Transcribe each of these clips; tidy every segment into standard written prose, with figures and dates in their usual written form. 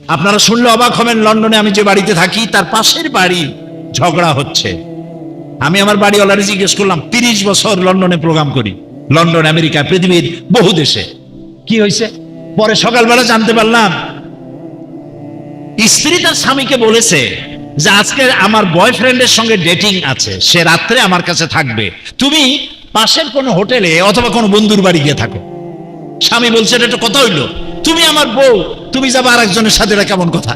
আপনারা শুনলে অবাক হবেন, লন্ডনে আমি যে বাড়িতে থাকি তার পাশের বাড়ি ঝগড়া হচ্ছে। আমি আমার বাড়িওয়ালারে জিজ্ঞেস করলাম, 30 বছর লন্ডনে প্রোগ্রাম করি, লন্ডন, আমেরিকা, পৃথিবীর বহু দেশে, কি হয়েছে? পরে সকালবেলা জানতে পারলাম স্ত্রী তার স্বামীকে বলেছে যে আজকে আমার বয়ফ্রেন্ডের সঙ্গে ডেটিং আছে, সে রাত্রে আমার কাছে থাকবে, তুমি পাশের কোনো হোটেলে অথবা কোনো বন্ধুর বাড়ি গিয়ে থাকো। স্বামী বলছে এটা একটা কথা হইলো, তুমি আমার বউ, তুমি যাবে আরেকজনের সাথে, এটা কেমন কথা?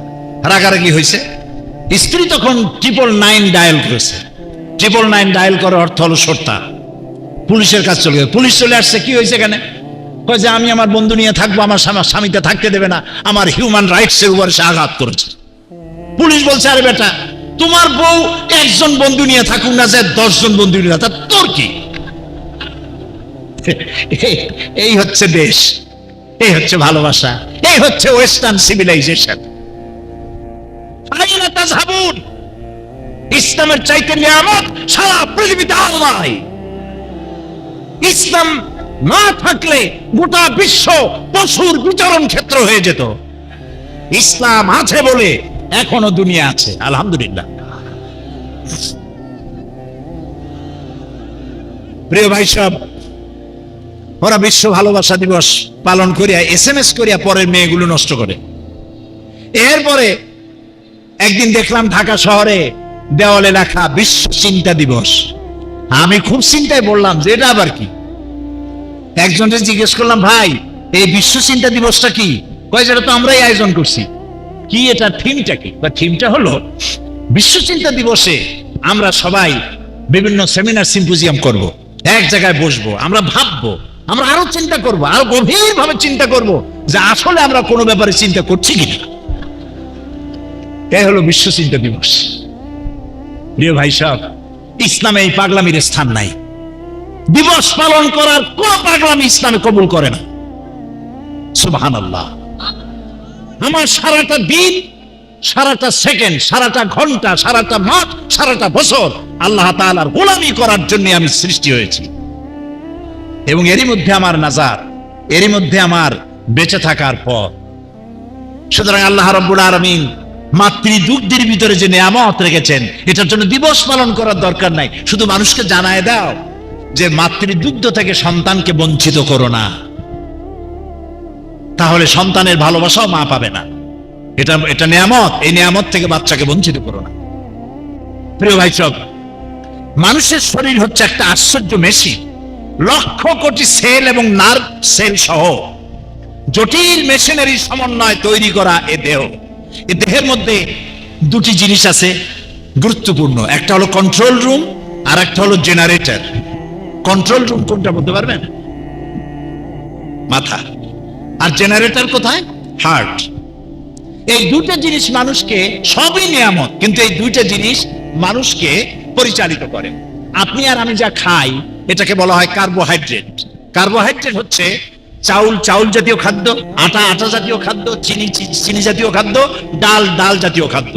রাগারাগি হয়েছে। স্ত্রী তখন 999 ডায়াল করেছে। 999 ডায়াল করার অর্থ হলো সর্তা। পুলিশের কাছে চলে গেছে। পুলিশ চলে আসছে, কি হয়েছে এখানে? কয় যে আমি আমার বন্ধু নিয়ে থাকবো, আমার স্বামীতে থাকতে দেবে না, আমার হিউম্যান রাইটস এর উপরে সে আঘাত করেছে। পুলিশ বলছে, আরে বেটা, তোমার বউ একজন বন্ধু নিয়ে থাকুক না, যে 10 জন বন্ধু নিয়ে, তা তোর কি? এই হচ্ছে দেশ, এই হচ্ছে ভালোবাসা, এই হচ্ছে ওয়েস্টার্ন সিভিলাইজেশন। ইসলামের চাইতে নিয়ামত সারা পৃথিবীতে আর নাই। ইসলাম না থাকলে গোটা বিশ্ব পশুর বিচরণ ক্ষেত্র হয়ে যেত। ইসলাম আছে বলে এখনো দুনিয়া আছে, আলহামদুলিল্লাহ। প্রিয় ভাই সব, ওরা বিশ্ব ভালোবাসা দিবস পালন করিয়া SMS করিয়া পরের মেয়েগুলো নষ্ট করে। এরপরে একদিন দেখলাম ঢাকা শহরে দেওয়ালে লেখা বিশ্ব চিন্তা দিবস। আমি খুব চিন্তায় বললাম যে এটা আবার কি? একজনকে জিজ্ঞেস করলাম, ভাই এই বিশ্ব চিন্তা দিবসটা কি? কয় যেটা তো আমরাই আয়োজন করছি। কি এটা, থিমটা কি? বা থিমটা হলো বিশ্ব চিন্তা দিবসে আমরা সবাই বিভিন্ন সেমিনার সিম্পোজিয়াম করব, এক জায়গায় বসবো, আমরা ভাববো, আমরা আরো চিন্তা করব, আরো গভীর ভাবে চিন্তা করব যে আসলে আমরা কোনো ব্যাপারে চিন্তা করছি কিনা। এই হলো বিশ্ব চিন্তা দিবস। প্রিয় ভাই সাহেব, ইসলামে এই পাগলামির স্থান নাই। দিবস পালন করার কোন পাগলামি ইসলামে কবুল করে না। সুবহানাল্লাহ। আমার সারাটা দিন, সারাটা সেকেন্ড, সারাটা ঘন্টা, সারাটা মাস, সারাটা বছর আল্লাহ তাআলার গোলামি করার জন্য আমি সৃষ্টি হয়েছি, এবং এরই মধ্যে আমার নাজাত, এরই মধ্যে আমার বেঁচে থাকার পথ। সুতরাং আল্লাহ রাব্বুল আলামিন মাতৃদুগ্ধের ভিতরে যে নিয়ামত রেখেছেন, এটার জন্য দিবস পালন করার দরকার নাই। শুধু মানুষকে জানায় দাও যে মাতৃদুগ্ধ থেকে সন্তানকে বঞ্চিত করো না, তাহলে সন্তানের ভালোবাসাও মা পাবে না। এটা নিয়ামত, এই নিয়ামত থেকে বাচ্চাকে বঞ্চিত করো না। প্রিয় ভাই সব, মানুষের শরীর হচ্ছে একটা আশ্চর্য মেশিন। লক্ষ কোটি সেল এবং নার্ভ সেল সহ জটিল মেশিনারি সমন্বয় তৈরি করা এ দেহ। এই দেহের মধ্যে দুটি জিনিস আছে গুরুত্বপূর্ণ, একটা হলো কন্ট্রোল রুম, আর একটা হলো জেনারেটর। কন্ট্রোল রুম কোনটা বলতে পারবেন? মাথা। আর জেনারেটর কোথায়? হার্ট। এই দুটো জিনিস মানুষকে, সবই নিয়ামত, কিন্তু এই দুইটা জিনিস মানুষকে পরিচালিত করে। আপনি আর আমি যা খাই, এটাকে বলা হয় কার্বোহাইড্রেট। কার্বোহাইড্রেট হচ্ছে চাউল জাতীয় খাদ্য, আটা জাতীয় খাদ্য, চিনি জাতীয় খাদ্য, ডাল জাতীয় খাদ্য।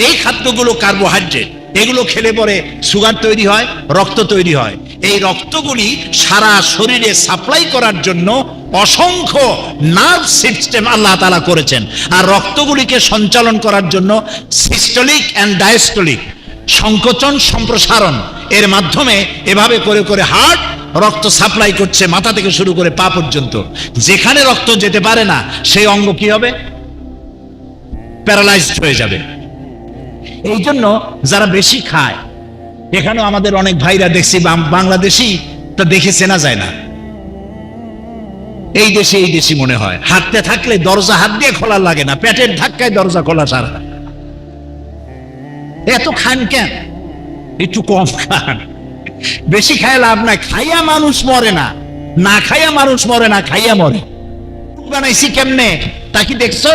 এই খাদ্যগুলো কার্বোহাইড্রেট। এগুলো খেলে পরে সুগার তৈরি হয়, রক্ত তৈরি হয়। এই রক্তগুলি সারা শরীরে সাপ্লাই করার জন্য অসংখ্য নার্ভ সিস্টেম আল্লাহ তাআলা করেছেন, আর রক্তগুলিকে সঞ্চালন করার জন্য সিস্টোলিক এন্ড ডায়াস্টোলিক, সংকোচন সম্প্রসারণ এর মাধ্যমে এভাবে করে করে হার্ট রক্ত সাপ্লাই করছে, মাথা থেকে শুরু করে পা পর্যন্ত। যেখানে রক্ত যেতে পারে না, সেই অঙ্গ কি হবে? প্যারালাইজড হয়ে যাবে। এই জন্য যারা বেশি খায়, এখানেও আমাদের অনেক ভাইরা দেখছি বাংলাদেশি, তা দেখে চেনা যায় না। এই দেশি মনে হয়। হাঁটতে থাকলে দরজা হাত দিয়ে খোলা লাগে না, পেটের ধাক্কায় দরজা খোলা সারা। এত খান কেন? একটু কম খান। বেশি খায় লাভ নাই। খাইয়া মানুষ মরে না, না খাইয়া মানুষ মরে না, খাইয়া মরে। উট বানাইছি কেমনে তা কি দেখছো?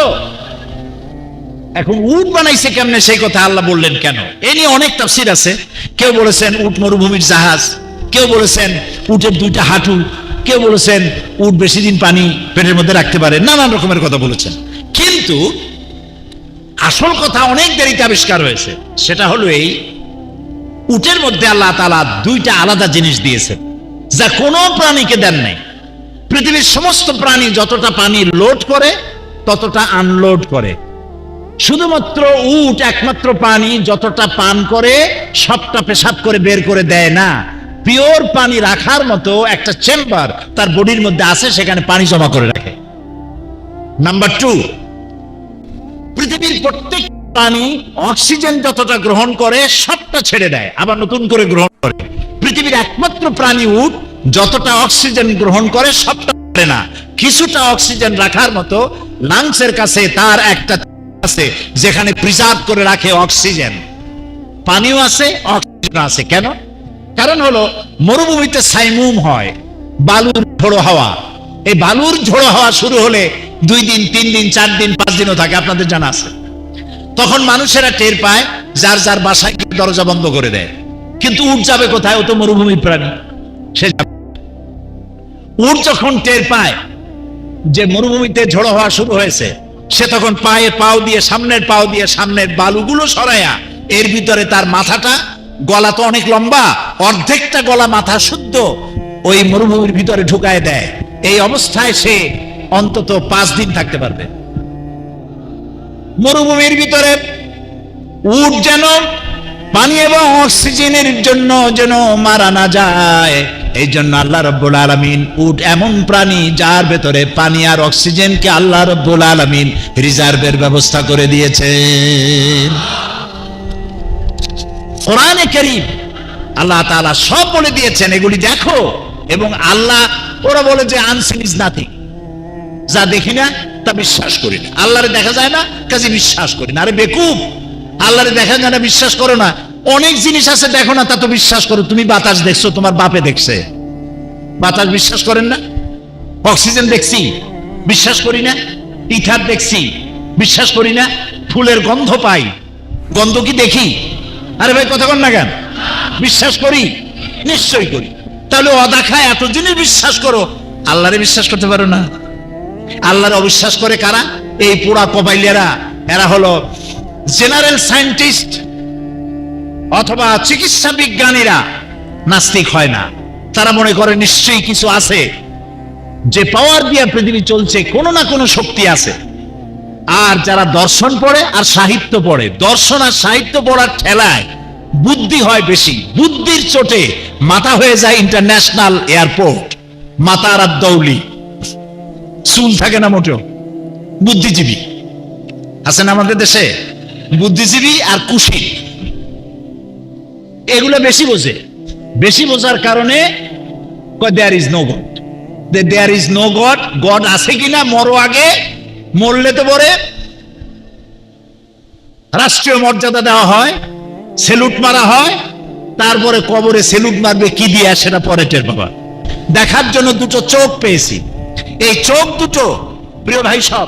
এখন উট বানাইছে কেমনে সেই কথা আল্লাহ বললেন কেন? এ নিয়ে অনেক তাফসীর আছে। কেউ বলেছেন উট মরুভূমির জাহাজ, কেউ বলেছেন উটের দুইটা হাঁটু, কেউ বলেছেন উট বেশি দিন পানি পেটের মধ্যে রাখতে পারে, নানান রকমের কথা বলেছেন। কিন্তু আসল কথা অনেক দেরিতে আবিষ্কার হয়েছে। সেটা হলো এই, উটের মধ্যে আল্লাহ তাআলা দুইটা আলাদা জিনিস দিয়েছেন, যা কোনো প্রাণীকে দেন নাই। পৃথিবীর সমস্ত প্রাণী যতটা পানি লোড করে ততটা আনলোড করে, শুধুমাত্র উট একমাত্র পানি যতটা পান করে সবটা পেশাব করে বের করে দেয় না, পিওর পানি রাখার মতো একটা চেম্বার তার বডির মধ্যে আছে, সেখানে পানি জমা করে রাখে। নাম্বার 2, পৃথিবীর প্রত্যেক প্রাণী অক্সিজেন যতটা গ্রহণ করে সবটা ছেড়ে দেয়, আবার নতুন করে গ্রহণ করে। পৃথিবীর একমাত্র প্রাণী উট যতটা অক্সিজেন গ্রহণ করে সবটা ছাড়ে না, কিছুটা অক্সিজেন রাখার মতো লাংসের কাছে তার একটা আছে যেখানে প্রিজার্ভ করে রাখে অক্সিজেন। পানিও আছে, অক্সিজেন আছে। কেন? কারণ হলো মরুভূমিতে সাইমুম হয়, বালুর ঝোড়ো হাওয়া। এই বালুর ঝোড়ো হাওয়া শুরু হলে 2 দিন 3 দিন 4 দিন 5 দিনও থাকে, আপনাদের জানা আছে। তখন মানুষেরা টের পায়, যার যার বাসায় দরজা বন্ধ করে দেয়। কিন্তু উট যাবে কোথায়? ও তো মরুভূমির প্রাণী, সে উট যখন টের পায় যে মরুভূমিতে ঝোড়ো হওয়া শুরু হয়েছে, সে তখন সামনের পাও দিয়ে সামনের বালুগুলো সরায়া এর ভিতরে তার মাথাটা, গলা তো অনেক লম্বা, অর্ধেকটা গলা মাথা শুদ্ধ ওই মরুভূমির ভিতরে ঢুকায় দেয়। এই অবস্থায় সে অন্তত 5 দিন থাকতে পারবে। মরুভূমির ভিতরে উট যেন পানি এবং অক্সিজেনের জন্য যেন মারা না যায়, এই জন্য আল্লাহ রাব্বুল আলামিন উট এমন প্রাণী যার ভেতরে পানি আর অক্সিজেনকে আল্লাহ রাব্বুল আলামিন রিজার্ভের ব্যবস্থা করে দিয়েছেন। কোরআনে কারীম আল্লাহ তাআলা সব বলে দিয়েছেন, এগুলি দেখো। এবং আল্লাহ, ওরা বলে যে আনসিন ইজ নাথিং, যা দেখি না তা বিশ্বাস করি না। আল্লাহরে দেখা যায় না, কাজে বিশ্বাস করি না। আরে বেকুব, আল্লাহরে দেখা যায় না বিশ্বাস করো না, অনেক জিনিস আছে দেখো না তা তো বিশ্বাস করো। তুমি বাতাস দেখছো, তোমার বাপে দেখছে, বাতাস বিশ্বাস করেন না? অক্সিজেন দেখছি, বিশ্বাস করি না? ইথার দেখছি, বিশ্বাস করি না? ফুলের গন্ধ পাই, গন্ধ কি দেখি? আরে ভাই কথা বল না কেন? বিশ্বাস করি, নিশ্চয়ই করি। তাহলে অদেখায় এত জিনিস বিশ্বাস করো, আল্লাহরে বিশ্বাস করতে পারো না? আল্লাহরে অবিশ্বাস করে কারা? এই পোড়া কবাইলিয়ারা। এরা হলো জেনারেল সায়েন্টিস্ট অথবা চিকিৎসা বিজ্ঞানীরা। নাস্তিক হয় না, তারা মনে করে নিশ্চয়ই কিছু আছে, যে পাওয়ার দিয়ে পৃথিবী চলছে, কোনো না কোনো শক্তি আছে। আর যারা দর্শন পড়ে আর সাহিত্য পড়ে, দর্শন আর সাহিত্য পড়ার ঠেলায় বুদ্ধি হয় বেশি, বুদ্ধির চোটে মাথা হয়ে যায় ইন্টারন্যাশনাল এয়ারপোর্ট, মাতার আর দৌলি, চুল থাকে না মোটেও। বুদ্ধিজীবী আছেন আমাদের দেশে, বুদ্ধিজীবী আর কুশী, এগুলো বেশি বোঝে। বেশি বোঝার কারণে there is no God, there is no God. God আছে কিনা মরো আগে, মরলে তো পরে রাষ্ট্রীয় মর্যাদা দেওয়া হয়, সেলুট মারা হয়, তারপরে কবরে সেলুট মারবে কি দিয়া সেটা পরে টের পাবা। দেখার জন্য 2টো চোখ পেয়েছি। এই চোখ দুটো, প্রিয় ভাই সব,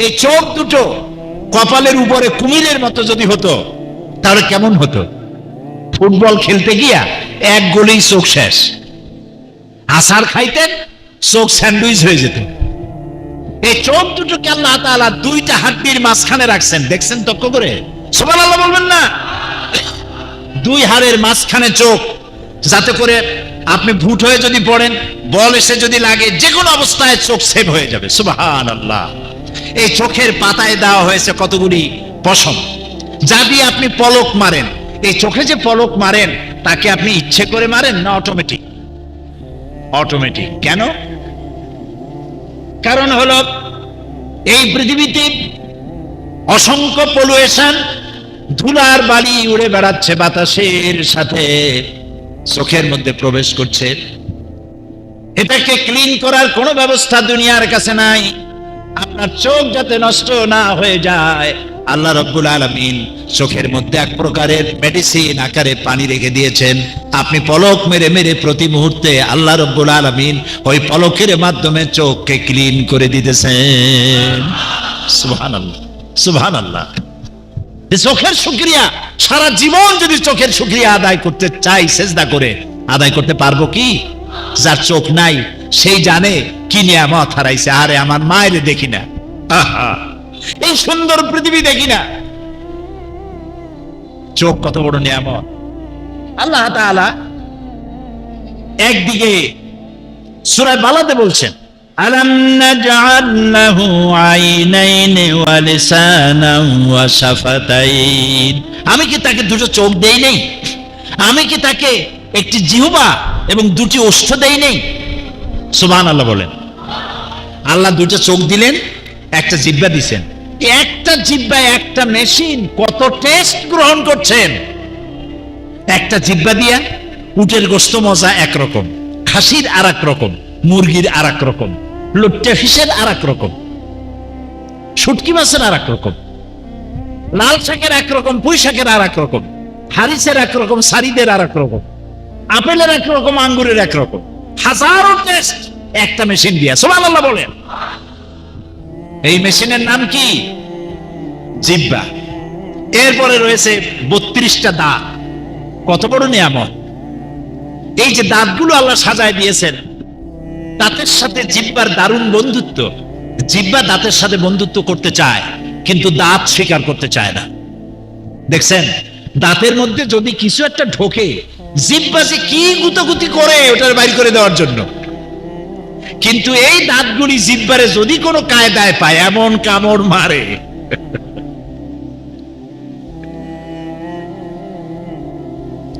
এই চোখ দুটো কপালের উপরে কুমিরের মতো যদি হতো তাহলে কেমন হতো? ফুটবল খেলতে গিয়া 1 গোলেই চোখ শেষ। আসার খাইতেন, চোখ স্যান্ডউইচ হয়ে যেত। এই চোখ দুটোকে আল্লাহ তাআলা 2টা হাড্ডির মাঝখানে রাখছেন, দেখছেন তক্ক করে? সুবহানাল্লাহ বলবেন না? 2 হাড়ের মাঝখানে চোখ, যাতে করে আপনি ভুট হয়ে যদি পড়েন, বল এসে যদি লাগে, যে কোনো অবস্থায় চোখ সেভ হয়ে যাবে। সুবহানাল্লাহ। এই চোখের পাতায় দেওয়া হয়েছে কতগুলি পশম, যা দিয়ে আপনি পলক মারেন। এই চোখে যে পলক মারেন, তাকে আপনি ইচ্ছে করে মারেন না অটোমেটিক? অটোমেটিক। কেন? কারণ হলো এই পৃথিবীতে অসংখ্য পলুয়েশন, ধুলার বালি উড়ে বেড়াচ্ছে বাতাসের সাথে, চোখের মধ্যে প্রবেশ করছে। এটাকে ক্লিন করার কোনো ব্যবস্থা দুনিয়ার কাছে নাই। আপনার চোখ যাতে নষ্ট না হয়ে যায়, আল্লাহ রাব্বুল আলামিন চোখের মধ্যে এক প্রকারের মেডিসিন আকারে পানি রেখে দিয়েছেন। আপনি পলক মেরে মেরে প্রতি মুহূর্তে আল্লাহ রাব্বুল আলামিন ওই পলকের মাধ্যমে চোখকে ক্লিন করে দিতেছেন। সুবহানাল্লাহ, সুবহানাল্লাহ। চোখের শুকরিয়া, সারা জীবন যদি চোখের শুকরিয়া আদায় করতে চাই, সেজদা করে আদায় করতে পারবো কি? যার চোখ নাই সেই জানে কি নিয়ামত হারাইছে। আরে আমার মায়ের দেখি না, এই সুন্দর পৃথিবী দেখি না, চোখ কত বড় নিয়ামত। আল্লাহ তাআলা একদিকে সূরা বালাতে বলছেন, আলাম নাজআল লাহু আইনাইনি ওয়া লিসানান ওয়া শাফাতাইন, আমি কি তাকে দুটো চোখ দেই নাই? আমি কি তাকে একটি জিহ্বা এবং দুটি ওষ্ঠ দেই নাই? সুবহানাল্লাহ বলেন। আল্লাহ দুটো চোখ দিলেন, একটা জিহ্বা দিছেন। একটা জিহ্বা, একটা মেশিন কত টেস্ট গ্রহণ করছেন। একটা জিহ্বা দিয়া উটের গোশত মজা একরকম, খাসির আর এক রকম, মুরগির আর এক রকম, লুট্টে ফিশের আর এক রকম, শুটকি মাছের আর এক রকম, লাল শাকের একরকম, পুঁই শাকের আর এক রকম, হারিসের একরকম, সারিদের আর এক রকম, আপেলের একরকম, আঙ্গুরের একরকম, হাজারো টেস্ট একটা মেশিন দিয়া। সুবহানাল্লাহ বলেন। এই মেশিনের নাম কি? জিহ্বা। এরপরে রয়েছে 32টা দাঁত। কত বড় নিয়ামত! এই যে দাঁতগুলো আল্লাহ সাজায় দিয়েছেন, দাঁতের সাথে জিহ্বার দারুণ বন্ধুত্ব। জিহ্বা দাঁতের সাথে বন্ধুত্ব করতে চায়, কিন্তু দাঁত স্বীকার করতে চায় না। দেখছেন, দাঁতের মধ্যে যদি কিছু একটা ঢোকে, জিহ্বা যে কি গুতাগুতি করে ওটার বাইর করে দেওয়ার জন্য। কিন্তু এই দাঁতগুলি জিহ্বারে যদি কোনো কায়দায় পায়, এমন কামড় মারে।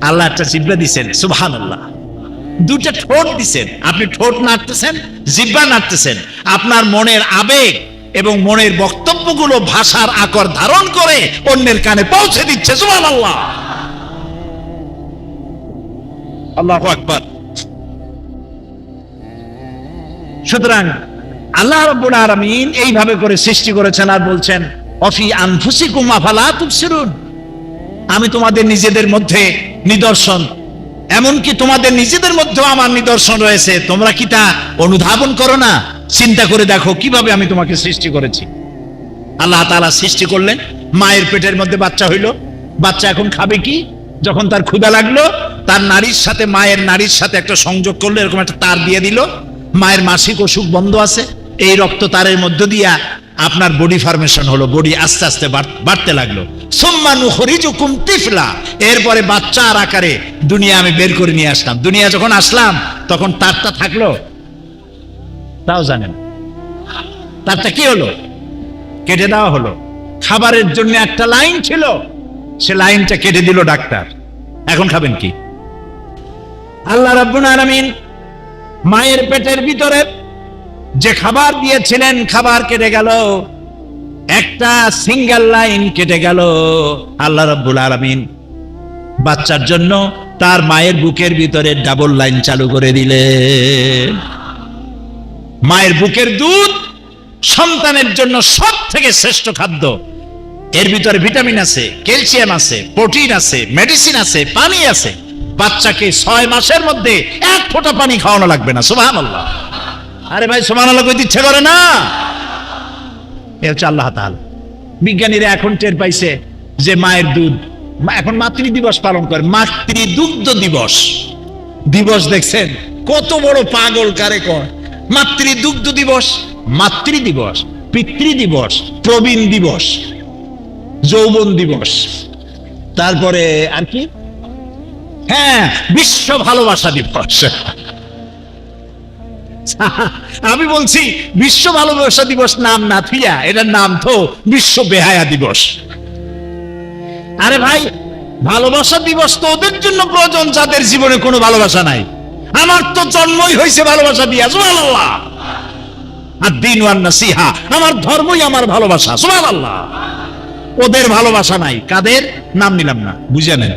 আল্লাহ একটা জিহ্বা দিছেন, সুবহানাল্লাহ। দুটা ঠোঁট দিছেন, আপনি ঠোঁট নাড়তেছেন, জিহ্বা নাড়তেছেন। আপনার মনের আবেগ এবং মনের বক্তব্যগুলো ভাষার আকর ধারণ করে অন্যের কানে পৌঁছে দিচ্ছে। সুবহানাল্লাহ, আল্লাহু আকবার। সুতরাং আল্লাহ রাব্বুল আলামিন এইভাবে করে সৃষ্টি করেছেন আর বলছেন, অফি আনফুসিকুম আফালা তুবসিরুন, আমি তোমাদের নিজেদের মধ্যে নিদর্শন, এমনকি তোমাদের নিজেদের মধ্যেও আমার নিদর্শন রয়েছে, তোমরা কি তা অনুধাবন করো না? চিন্তা করে দেখো কিভাবে আমি তোমাকে সৃষ্টি করেছি। আল্লাহ তাআলা সৃষ্টি করলেন, মায়ের পেটের মধ্যে বাচ্চা হইল। বাচ্চা এখন খাবে কি? যখন তার ক্ষুধা লাগলো, তার নারীর সাথে, মায়ের নারীর সাথে একটা সংযোগ করলো, এরকম একটা তার দিয়ে দিল। মায়ের মাসিক অসুখ বন্ধ আছে, এই রক্ত তারের মধ্য দিয়া আপনার বডি ফরমেশন হলো, বডি আস্তে আস্তে বাড়তে লাগলো। সুম্মা নুখরিজুকুম তিফলা, এরপরে বাচ্চার আকারে দুনিয়া আমি বের করে নিয়ে আসলাম। দুনিয়া যখন আসলাম তখন তারটা থাকলো? তাও জানেন। তারটা কি হলো? কেটে দেওয়া হলো। খাবারের জন্য একটা লাইন ছিল, সে লাইনটা কেটে দিল ডাক্তার। এখন খাবেন কি? আল্লাহ রাব্বুল আলামিন মায়ের পেটের ভিতরে যে খাবার দিয়েছিলেন, খাবার কেটে গেল, একটা সিঙ্গেল লাইন কেটে গেল। আল্লাহ রাব্বুল আলামিন বাচ্চার জন্য তার মায়ের বুকের ভিতরে ডাবল লাইন চালু করে দিলেন। মায়ের বুকের দুধ সন্তানের জন্য সব থেকে শ্রেষ্ঠ খাদ্য। এর ভিতরে ভিটামিন আছে, ক্যালসিয়াম আছে, প্রোটিন আছে, মেডিসিন আছে, পানি আছে। বাচ্চাকে 6 মাসের মধ্যে 1 ফোঁটা পানি খাওয়ানো লাগবে না। সুবহানাল্লাহ। আরে ভাই, সুবহানাল্লাহ কইতে ইচ্ছে করে না? এ হচ্ছে আল্লাহ তাআলা। বিজ্ঞানীরা এখন টের পাইছে যে মায়ের দুধ, এখন মাতৃ দিবস পালন করে, মাতৃ দুগ্ধ দিবস। দিবস দেখছেন কত বড় পাগল কারে কয়? মাতৃ দুগ্ধ দিবস, মাতৃ দিবস, পিতৃ দিবস, প্রবীণ দিবস, যৌবন দিবস, তারপরে আর কি, হ্যাঁ, বিশ্ব ভালোবাসা দিবস। আমি বলছি বিশ্ব ভালোবাসা দিবস নাম না থিয়া এটার নাম তো বিশ্ব বেহায়া দিবস। আরে ভাই, ভালোবাসা দিবস তো ওদের জন্য প্রয়োজন যাদের জীবনে কোনো ভালোবাসা নাই। আমার তো জন্মই হয়েছে ভালোবাসা দিয়া। সুবহানাল্লাহ। আদ-দীন ওয়ান নাসিহা, আমার ধর্মই আমার ভালোবাসা। সুবহানাল্লাহ। ওদের ভালোবাসা নাই। কাদের? নাম নিলাম না, বুঝে নেন।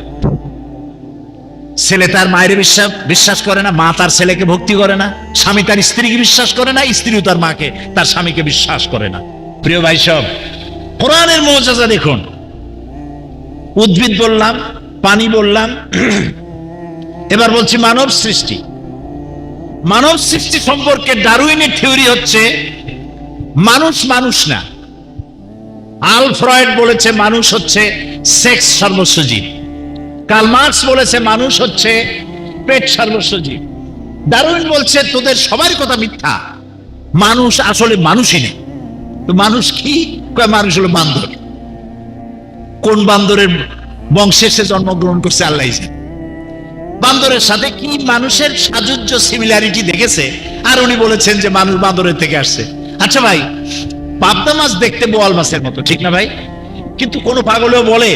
ছেলে তার মায়ের বিশ্বাস করে না, মা তার ছেলেকে ভক্তি করে না, স্বামী তার স্ত্রীকে বিশ্বাস করে না, স্ত্রীও তার মাকে, তার স্বামীকে বিশ্বাস করে না। প্রিয় ভাই সব, কোরআনের মুজিজা দেখুন। উদ্ভিদ বললাম, পানি বললাম, এবার বলছি মানব সৃষ্টি। মানব সৃষ্টি সম্পর্কে ডারউইনের থিওরি হচ্ছে মানুষ মানুষ না। আল ফ্রয়েড বলেছে মানুষ হচ্ছে সেক্স সর্বস্ব জীব। কার্ল মার্কস বলেছে মানুষ হচ্ছে পেট সর্বস্ব জীব। ডারউইন বলছে তোদের সবার কথা মিথ্যা, মানুষ আসলে মানুষই নেই। তো মানুষ কি? মানুষ হলো বান্দর। কোন বান্দরের বংশে সে জন্মগ্রহণ করছে আল্লাহ জানে। বান্দরের সাথে কি মানুষের সাজুজ্য সিমিলারিটি দেখেছে, আর উনি বলেছেন যে মানুষ বান্দরের থেকে আসছে। আচ্ছা ভাই, পাবদা মাছ দেখতে বোয়াল মাছের মতো, ঠিক না ভাই? কিন্তু কোন পাগলেও বলে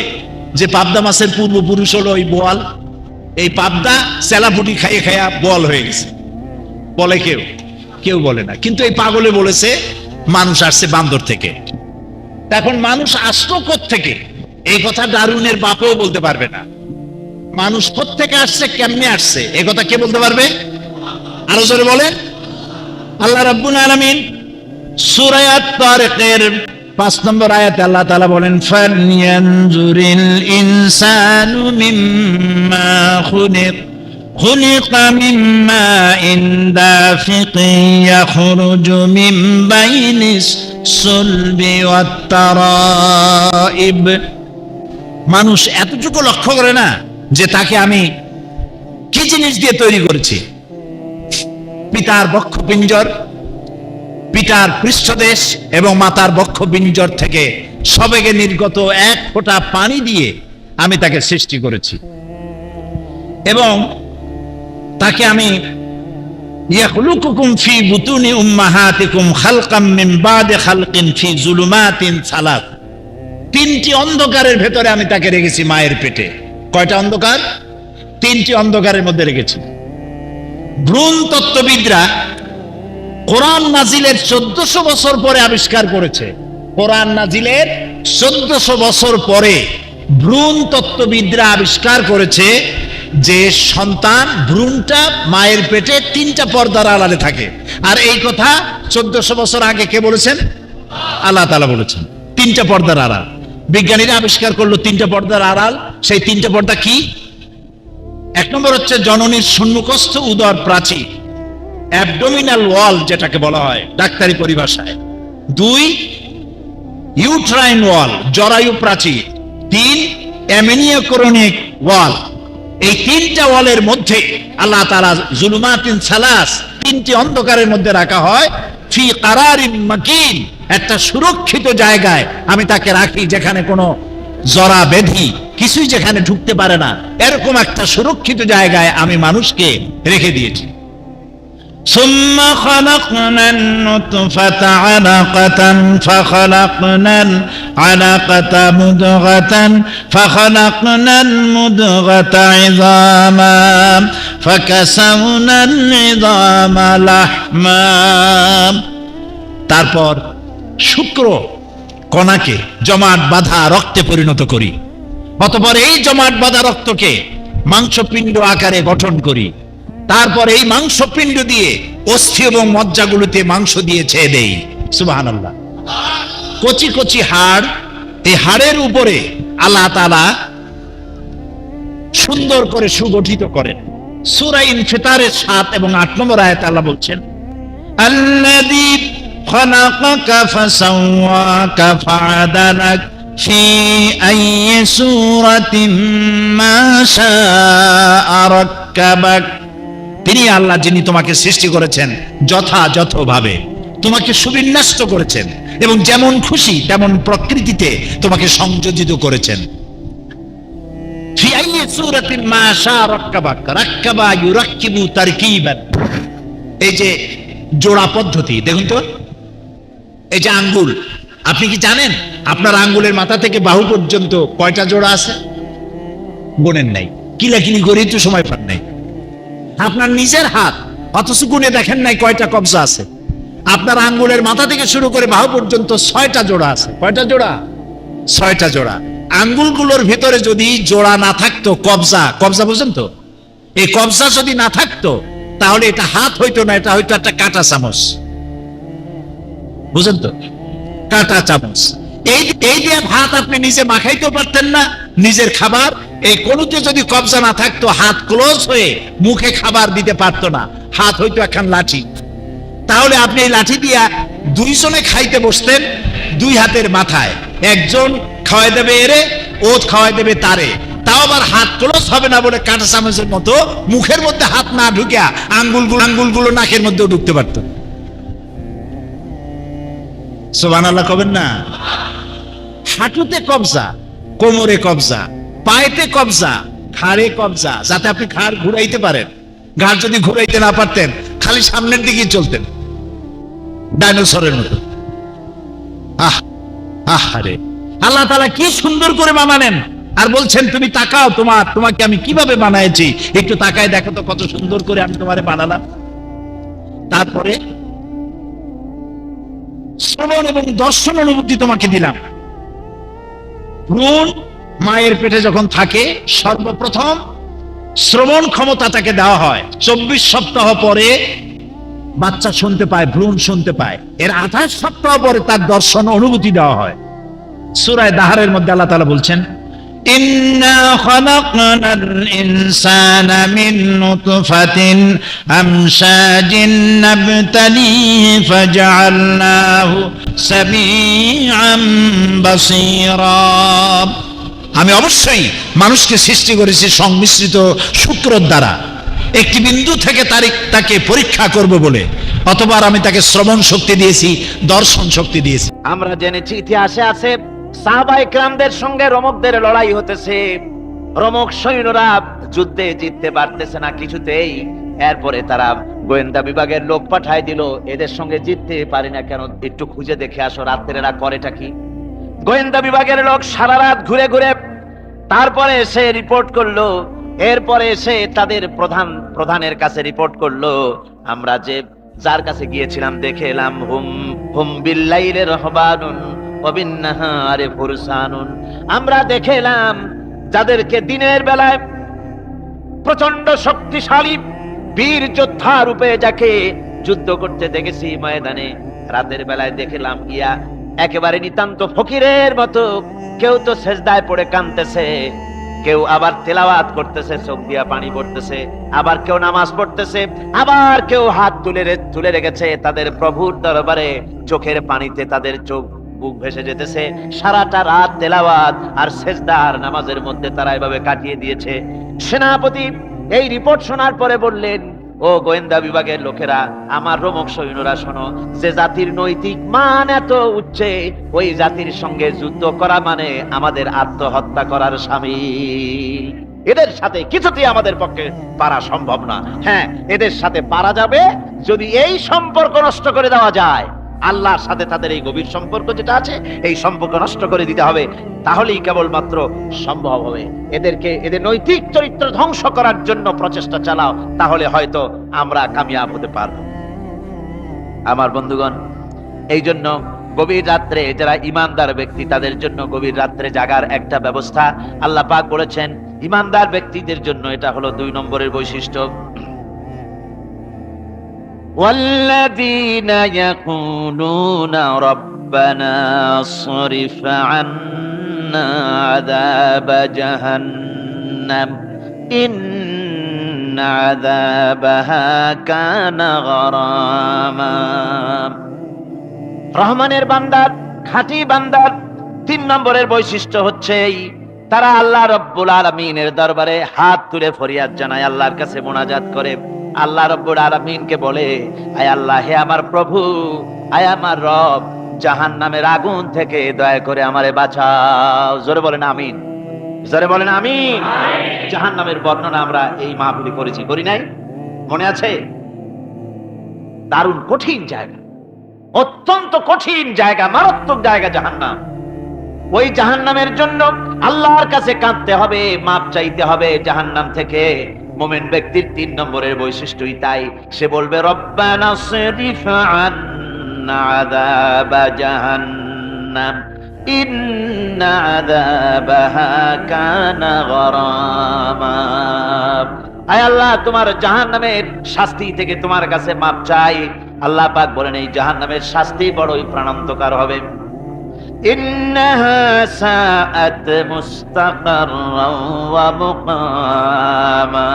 যে পাবদা মাছের পূর্বপুরুষ হলো এই বোয়াল। এই পাবদা চেলাপুটি খাইয়ে খাইয়া বোয়াল হয়ে গেছে, বলে কেউ? কেউ বলে না। কিন্তু এই পাগলে বলেছে মানুষ আসছে বান্দর থেকে। এখন মানুষ আসলো থেকে, এই কথা ডারউইনের বাপেও বলতে পারবে না। মানুষ থেকে আসছে, কেমনে আসছে, এই কথা কে বলতে পারবে? আরো জোরে বলেন। আল্লাহ রাব্বুল আলামিন সূরা আত-তারিকের 5 নম্বর আয়াতে আল্লাহ তাআলা বলেন, ফালইয়ানজুরিল ইনসানু মিম্মা খুলিক খুলিকা মিম্মা দাফিকিন ইয়াখরুজু মিন বাইনিস সুলবি ওয়াত তারাইব। মানুষ এতটুকু লক্ষ্য করে না যে তাকে আমি কি জিনিস দিয়ে তৈরি করেছি। পিতার বক্ষপিঞ্জর, পিতার পৃষ্ঠদেশ এবং মাতার বক্ষপিঞ্জর থেকে সবেগে নির্গত এক ফোঁটা পানি দিয়ে আমি তাকে সৃষ্টি করেছি, এবং তাকে আমি ইয়াখলুকুকুম ফি বুতুনি উম্মাহাতিকুম খালকাম মিন বাদি খালকিন ফি যুলুমাতিন সালাত। 3টি অন্ধকারের ভেতরে আমি তাকে রেখেছি মায়ের পেটে। কয়টা অন্ধকার? 3টি অন্ধকারের মধ্যে রেখেছি। ভ্রূণ তত্ত্ববিদরা কোরআন নাজিলের 1400 বছর পরে আবিষ্কার করেছে। কোরআন নাজিলের 1400 বছর পরে ভ্রূণ তত্ত্ববিদরা আবিষ্কার করেছে যে সন্তান ভ্রূণটা মায়ের পেটে 3টা পর্দার আড়ালে থাকে। আর এই কথা 1400 বছর আগে কে বলেছেন? আল্লাহ তাআলা বলেছেন। 3টা পর্দার আড়াল। বিজ্ঞানীরা আবিষ্কার করলো 3টা পর্দার আড়াল। সেই 3টা পর্দা কি? 1 নম্বর হচ্ছে জননীর সম্মুখস্থ উদর প্রাচীর, অ্যাবডোমিনাল ওয়াল যেটাকে বলা হয় ডাক্তারি পরিভাষায়। 2 ইউট্রাইন ওয়াল, জরায়ু প্রাচীর। 3 অ্যামিনিওকোরনিক ওয়াল। এই 3টা ওয়ালের মধ্যে আল্লাহ তাআলা যুলুমাতিন সালাস, 3টি অন্ধকারের মধ্যে রাখা হয়। ফি কারারিন মাকিন, একটা সুরক্ষিত জায়গায় আমি তাকে রাখি, যেখানে কোনো জরা ব্যাধি কিছুই যেখানে ঢুকতে পারে না, এরকম একটা সুরক্ষিত জায়গায় আমি মানুষকে রেখে দিয়েছি। ثم خلقنا النطفة علقة فخلقنا العلقة مضغة فخلقنا المضغة عظاما فكسونا العظام لحما। তারপর শুক্র কণাকে জমাট বাঁধা রক্তে পরিণত করি। অতঃপর এই জমাট বাঁধা রক্তকে মাংসপিণ্ড আকারে গঠন করি। তারপর এই মাংসপিণ্ড দিয়ে অস্থি এবং মজ্জাগুলোতে মাংস দিয়ে ছেড়ে দেই। সুবহানাল্লাহ। কচি কচি হাড়, এই হাড়ের উপরে আল্লাহ তাআলা সুন্দর করে সুগঠিত করেন। সূরা ইনফিতারের 7 এবং 8 নম্বর আয়াতে আল্লাহ বলছেন, আল্লাযী খালাকাকা ফাসাওয়াকা ফাআদালাক ফি আইয়ি সূরাতিন মা শাআ রাক্কাবাক। তিনি আল্লাহ যিনি তোমাকে সৃষ্টি করেছেন যথাযথভাবে, তোমাকে সুবিন্যস্ত করেছেন এবং যেমন খুশি তেমন প্রকৃতিতে তোমাকে সংযোজিত করেছেন। ফি আইয়ি সূরাতিন মা শাআ রাক্কাবাক। রাক্কাবা ইউরাক্কিবু তারকিবান। এই যে জোড়া পদ্ধতি, দেখুন তো, এই যে আঙ্গুল, আপনি কি জানেন আপনার আঙ্গুলের মাথা থেকে বাহু পর্যন্ত কয়টা জোড়া আছে? গুনেন নাই, কিলাকিলি করে তো সময় পান নাই। আপনার নিজের হাত, অথচ গুনে দেখেন নাই কয়টা কবজা আছে। আপনার আঙ্গুলের মাথা থেকে শুরু করে বাহু পর্যন্ত 6টা জোড়া আছে। কয়টা জোড়া? 6টা জোড়া। আঙ্গুলগুলোর ভিতরে যদি জোড়া না থাকতো, কবজা বুঝেন তো, এই কবজা যদি না থাকতো তাহলে এটা হাত হইতো না, এটা হয়তো একটা কাঁটা চামচ। বুঝেন তো, কাঁটা চামচ। এই দিয়ে হাত আপনি নিজে মাখাইতেও পারতেন না নিজের খাবার। এই কোনোতে যদি কবজা না থাকতো, হাত ক্লোজ হয়ে মুখে খাবার দিতে পারতো না, হাত হইতো একখান লাঠি। তাহলে আপনি এই লাঠি দিয়া 2 জনে খাইতে বসতেন 2 হাতের মাথায়। একজন খাওয়াই দেবে এরে, ও খাওয়াই দেবে তারে। তাও আবার হাত ক্লোজ হবে না বলে কাঁটা চামচের মতো মুখের মধ্যে হাত না ঢুকিয়া আঙ্গুলগুলো নাকের মধ্যেও ঢুকতে পারতো। সুবহানাল্লাহ কবেন না? হাঁটুতে কবজা, কোমরে কবজা, পায়েতে কবজা, ঘাড়ে কবজা, যাতে আপনি ঘাড় ঘুরাইতে পারেন। ঘাড় যদি ঘুরাইতে না পারতেন, খালি সামনের দিকেই চলতেন ডাইনোসরের মতো। আরে আল্লাহ তাআলা কি সুন্দর করে বানালেন, আর বলছেন তুমি তাকাও, তোমাকে আমি কিভাবে বানাইছি, একটু তাকায় দেখো তো কত সুন্দর করে আমি তোমারে বানালাম। তারপরে শ্রবণ এবং দর্শন অনুভূতি তোমাকে দিলাম। ভ্রূণ মায়ের পেটে যখন থাকে, সর্বপ্রথম শ্রবণ ক্ষমতা তাকে দেওয়া হয়। 24 সপ্তাহ পরে বাচ্চা শুনতে পায়, ভ্রূণ শুনতে পায়। এর 28 সপ্তাহ পরে তার দর্শন অনুভূতি দেওয়া হয়। সূরা দাহরের মধ্যে আল্লাহ তাআলা বলছেন, ইন্না খালাকনাল ইনসানা মিন নুতফাতিন আমশাজিন নাবতালিহি ফাজআলনাহু সামিআম বাসীরা। আমি অবশ্যই মানুষকে সৃষ্টি করেছি সংমিশ্রিত শুক্রর দ্বারা, একটি বিন্দু থেকে তাকে পরীক্ষা করব বলে। অতঃপর আমি তাকে শ্রবণ শক্তি দিয়েছি, দর্শন শক্তি দিয়েছি। আমরা জেনেছি ইতিহাসে আছে সাহাবায়ে কেরামদের সঙ্গে রোমকদের লড়াই হতেছে, রোমক সৈন্যরা যুদ্ধে জিততে পারতেছে না কিছুতেই। এরপরে তারা গোয়েন্দা বিভাগের লোক পাঠায় দিল, এদের সঙ্গে জিততে পারি না কেন, একটু খুঁজে দেখে আসো রাত্রে এরা করেটা কি। গোয়েন্দা বিভাগের লোক সারা রাত ঘুরে ঘুরে তারপরে এসে রিপোর্ট করলো। এরপরে এসে তাদের প্রধানের কাছে রিপোর্ট করলো, আমরা যার কাছে গিয়েছিলাম দেখে এলাম হুম বিল্লাইলি রাহবানুন ওয়া বিন্নাহারি ফুরসানুন। আমরা দেখে এলাম যাদেরকে দিনের বেলায় প্রচন্ড শক্তিশালী বীর যোদ্ধা রূপে যাকে যুদ্ধ করতে দেখেছি ময়দানে, রাতের বেলায় দেখলাম গিয়া একেবারে নিতান্ত ফকিরের মতো কেউ তো সেজদায় পড়ে কাঁদতেছে, কেউ আবার তেলাওয়াত করতেছে, চোখ দিয়া পানি পড়তেছে, আবার কেউ নামাজ পড়তেছে, আবার কেউ হাত তুলে রেখেছে তাদের প্রভুর দরবারে, চোখের পানিতে তাদের চোখ বুক ভেসে যেতেছে। সারাটা রাত তেলাওয়াত আর সেজদা আর নামাজের মধ্যে তারা এভাবে কাটিয়ে দিয়েছে। সেনাপতি এই রিপোর্ট শোনার পরে বললেন, ও গোয়েন্দা বিভাগের লোকেরা, আমার রোমক সৈন্যরা শোনো, যে জাতির নৈতিক মান এত উচ্চে, ওই জাতির সঙ্গে যুদ্ধ করা মানে আমাদের আত্মহত্যা করার শামিল। এদের সাথে কিছুতেই আমাদের পক্ষে পারা সম্ভব না। হ্যাঁ, এদের সাথে পারা যাবে যদি এই সম্পর্ক নষ্ট করে দেওয়া যায়। আল্লাহর সাথে তাদের এই গভীর সম্পর্ক যেটা আছে, এই সম্পর্ক নষ্ট করে দিতে হবে, তাহলেই কেবলমাত্র সম্ভব হবে। এদের নৈতিক চরিত্র ধ্বংস করার জন্য প্রচেষ্টা চালাও, তাহলে হয়তো আমরা কামিয়াব হতে পারব। আমার বন্ধুগণ, এই জন্য গভীর রাত্রে যারা ইমানদার ব্যক্তি, তাদের জন্য গভীর রাত্রে জাগার একটা ব্যবস্থা আল্লাহ পাক বলেছেন। ইমানদার ব্যক্তিদের জন্য এটা হলো 2 নম্বরের বৈশিষ্ট্য। والذين يقولون ربنا اصرف عنا عذاب جهنم إن عذابها كان غراما। রহমানের বান্দার, খাঁটি বান্দার 3 নম্বরের বৈশিষ্ট্য হচ্ছে তারা আল্লাহ রব্বুল আলামিনের দরবারে হাত তুলে ফরিয়াদ জানায়, আল্লাহর কাছে মোনাজাত করে। আল্লাহ রব্বুল আলামিনকে বলে, আয় আল্লাহ, হে আমার প্রভু, আয় আমার রব, জাহান্নামের আগুন থেকে দয়া করে আমারে বাঁচাও। জোরে বলেন আমিন, জোরে বলেন আমিন। জাহান্নামের বর্ণনা আমরা এই মাহফিলে করেছি, করি নাই? মনে আছে? দারুণ কঠিন জায়গা, অত্যন্ত কঠিন জায়গা, মারাত্মক জায়গা জাহান্নাম। ওই জাহান্নামের জন্য আল্লাহর কাছে কাঁদতে হবে, মাপ চাইতে হবে জাহান্নাম থেকে। মুমিন ব্যক্তির 3 নম্বরের বৈশিষ্ট্যই তাই। সে বলবে, রব্বানা সরিফ আন্না আযাবা জাহান্নাম ইন্না আযাবাহা কানা গরামা। আয় আল্লাহ, তোমার জাহান্নামের শাস্তি থেকে তোমার কাছে মাপ চাই। আল্লাহ পাক বলেন, এই জাহান্নামের শাস্তি বড়ই প্রাণান্তকার হবে। ইন্নাহা সাআত মুস্তাকাররাও ওয়া মুকামা।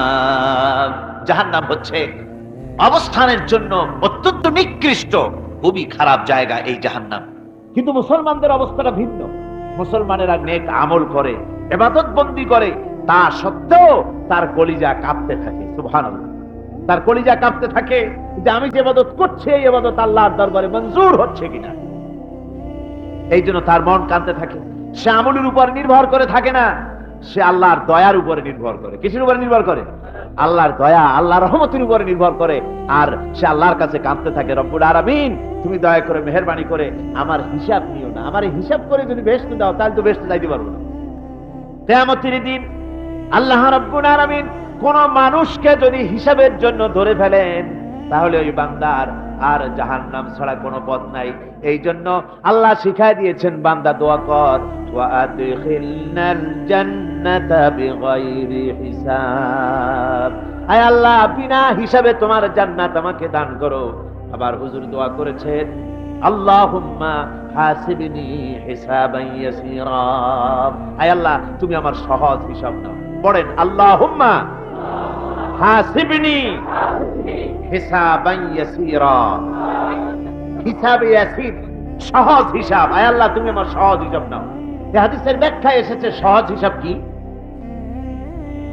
জাহান্নাম হচ্ছে অবস্থানের জন্য অত্যন্ত নিকৃষ্ট, খুবই খারাপ জায়গা এই জাহান্নাম। কিন্তু মুসলমানদের অবস্থাটা ভিন্ন। মুসলমানেরা নেক আমল করে, ইবাদত বন্দি করে, তা সত্ত্বেও তার কলিজা কাঁপতে থাকে। সুবহানাল্লাহ, তার কলিজা কাঁপতে থাকে যে আমি যে ইবাদত করছি, এই ইবাদত আল্লাহর দরবারে মঞ্জুর হচ্ছে কিনা। এই জন্য তার মন কাঁদতে থাকে। সে আমলের উপর নির্ভর করে থাকে না, সে আল্লাহর দয়ার উপরে নির্ভর করে। কিসের উপরে নির্ভর করে? আল্লাহর দয়া, আল্লাহর রহমতের উপরে নির্ভর করে। আর সে আল্লাহর কাছে কাঁদতে থাকে, রব্বুল আলামিন তুমি দয়া করে মেহেরবানি করে আমার হিসাব নিও না, আমার হিসাব করে যদি বেহেশতে দাও তাহলে তো বেহেশতে যাইতে পারবো না। কিয়ামতের দিন আল্লাহ রাব্বুল আলামিন কোন মানুষকে যদি হিসাবের জন্য ধরে ফেলেন তাহলে ওই বান্দার আর জাহান্নাম ছাড়া কোনো পথ নাই। এই জন্য আল্লাহ শিখায় দিয়েছেন, বান্দা দোয়া কর, ওয়া আদখিলনাল জান্নাতা বিগাইরি হিসাব, আয় আল্লাহ বিনা হিসাবে তোমার জান্নাত আমাকে দান করো। আবার হুজুর দোয়া করেছেন, আল্লাহুম্মা হাসিবনি হিসাবান ইয়াসীরা, আয় আল্লাহ তুমি আমার সহজ হিসাব নাও। পড়েন, আল্লাহুম্মা হাসিবনি হিসাবান ইয়াসীরা, হিসাবে ইয়াসীর, সহজ হিসাব, আয় আল্লাহ তুমি আমার সহজ হিসাব নাও। এই হাদিসের ব্যাখ্যায় এসেছে সহজ হিসাব কি?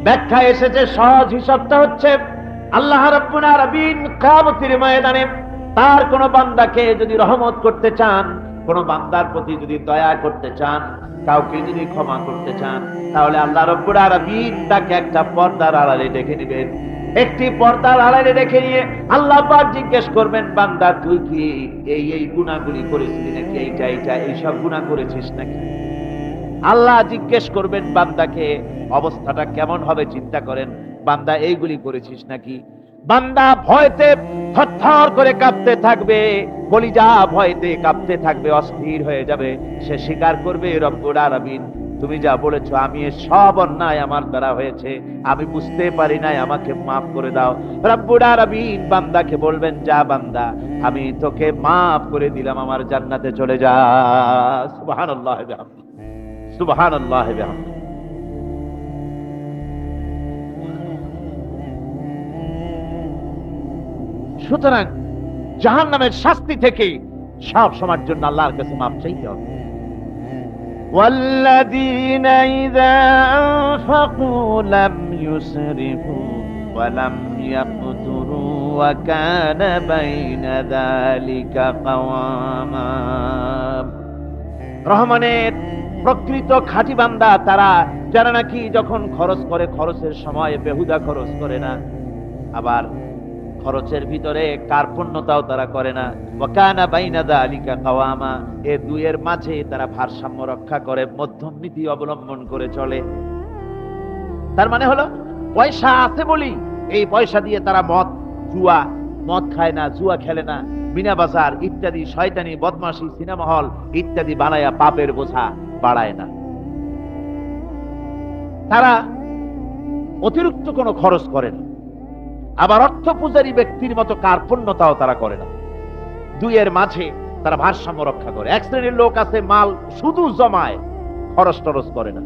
ব্যাখ্যায় এসেছে সহজ হিসাবটা হচ্ছে আল্লাহ রাব্বুল আলামিন কিয়ামতের ময়দানে তার কোন বান্দাকে যদি রহমত করতে চান, কোন বান্দার প্রতি যদি দয়া করতে চান, কাউকে যদি ক্ষমা করতে চান, তাহলে আল্লাহ রাব্বুল আলামিন তাকে একটা পর্দার আড়ালে ডেকে নেবেন। একটি পর্দার আড়ালে রেখে নিয়ে আল্লাহ পাক জিজ্ঞেস করবেন, বান্দা তুই কি এই গুনাহগুলি করেছিস নাকি, এইটা এইসব গুনাহ করেছিস নাকি? আল্লাহ জিজ্ঞেস করবেন বান্দাকে, অবস্থাটা কেমন হবে চিন্তা করেন, বান্দা এইগুলি করেছিস নাকি? বান্দা ভয়তে থরথর করে কাঁপতে থাকবে, কলিজা ভয়তে কাঁপতে থাকবে, অস্থির হয়ে যাবে। সে স্বীকার করবে, রব্বুল আলামিন তুমি যা বলেছো আমি সব অন্যায় আমার দ্বারা হয়েছে, আমি বুঝতে পারি নাই, আমাকে মাফ করে দাও। রব্বুল আলামিন বান্দাকে বলবেন, যা বান্দা আমি তোকে মাফ করে দিলাম, আমার জান্নাতে চলে যা। সুবহানাল্লাহ বিহামদি, সুবহানাল্লাহ বিহামদি। সুতরাং জাহান্নামের শাস্তি থেকে সব সময়ের জন্য আল্লাহর কাছে মাফ চাইতে হবে। والذين إذا أنفقوا لم يسرفوا ولم يقتروا وكان بين ذلك قواما, রহমানের প্রকৃত খাঁটি বান্দা তারা, যারা নাকি যখন খরচ করে খরচের সময় বেহুদা খরচ করে না, আবার খরচের ভিতরে কার্পণ্যতাও তারা করে না। ওয়াকানা বাইনা যালিকা কাওয়ামা, এই দুইয়ের মাঝে তারা ভারসাম্য রক্ষা করে, মধ্যম নীতি অবলম্বন করে চলে। তার মানে হলো পয়সা আছে বলি এই পয়সা দিয়ে তারা মদ খায় না, জুয়া খেলে না, বিনা বাজার ইত্যাদি শয়তানি বদমাশি সিনেমা হল ইত্যাদি বানায়া পাপের বোঝা বাড়ায় না। তারা অতিরিক্ত কোনো খরচ করে না, আবার অর্থ পূজারী ব্যক্তির মতো কার্পণ্যতাও তারা করে না। দুইয়ের মাঝে তারা ভারসাম্য রক্ষা করে। এক শ্রেণীর লোক আছে মাল শুধু জমায়, খরচ টরচ করে না।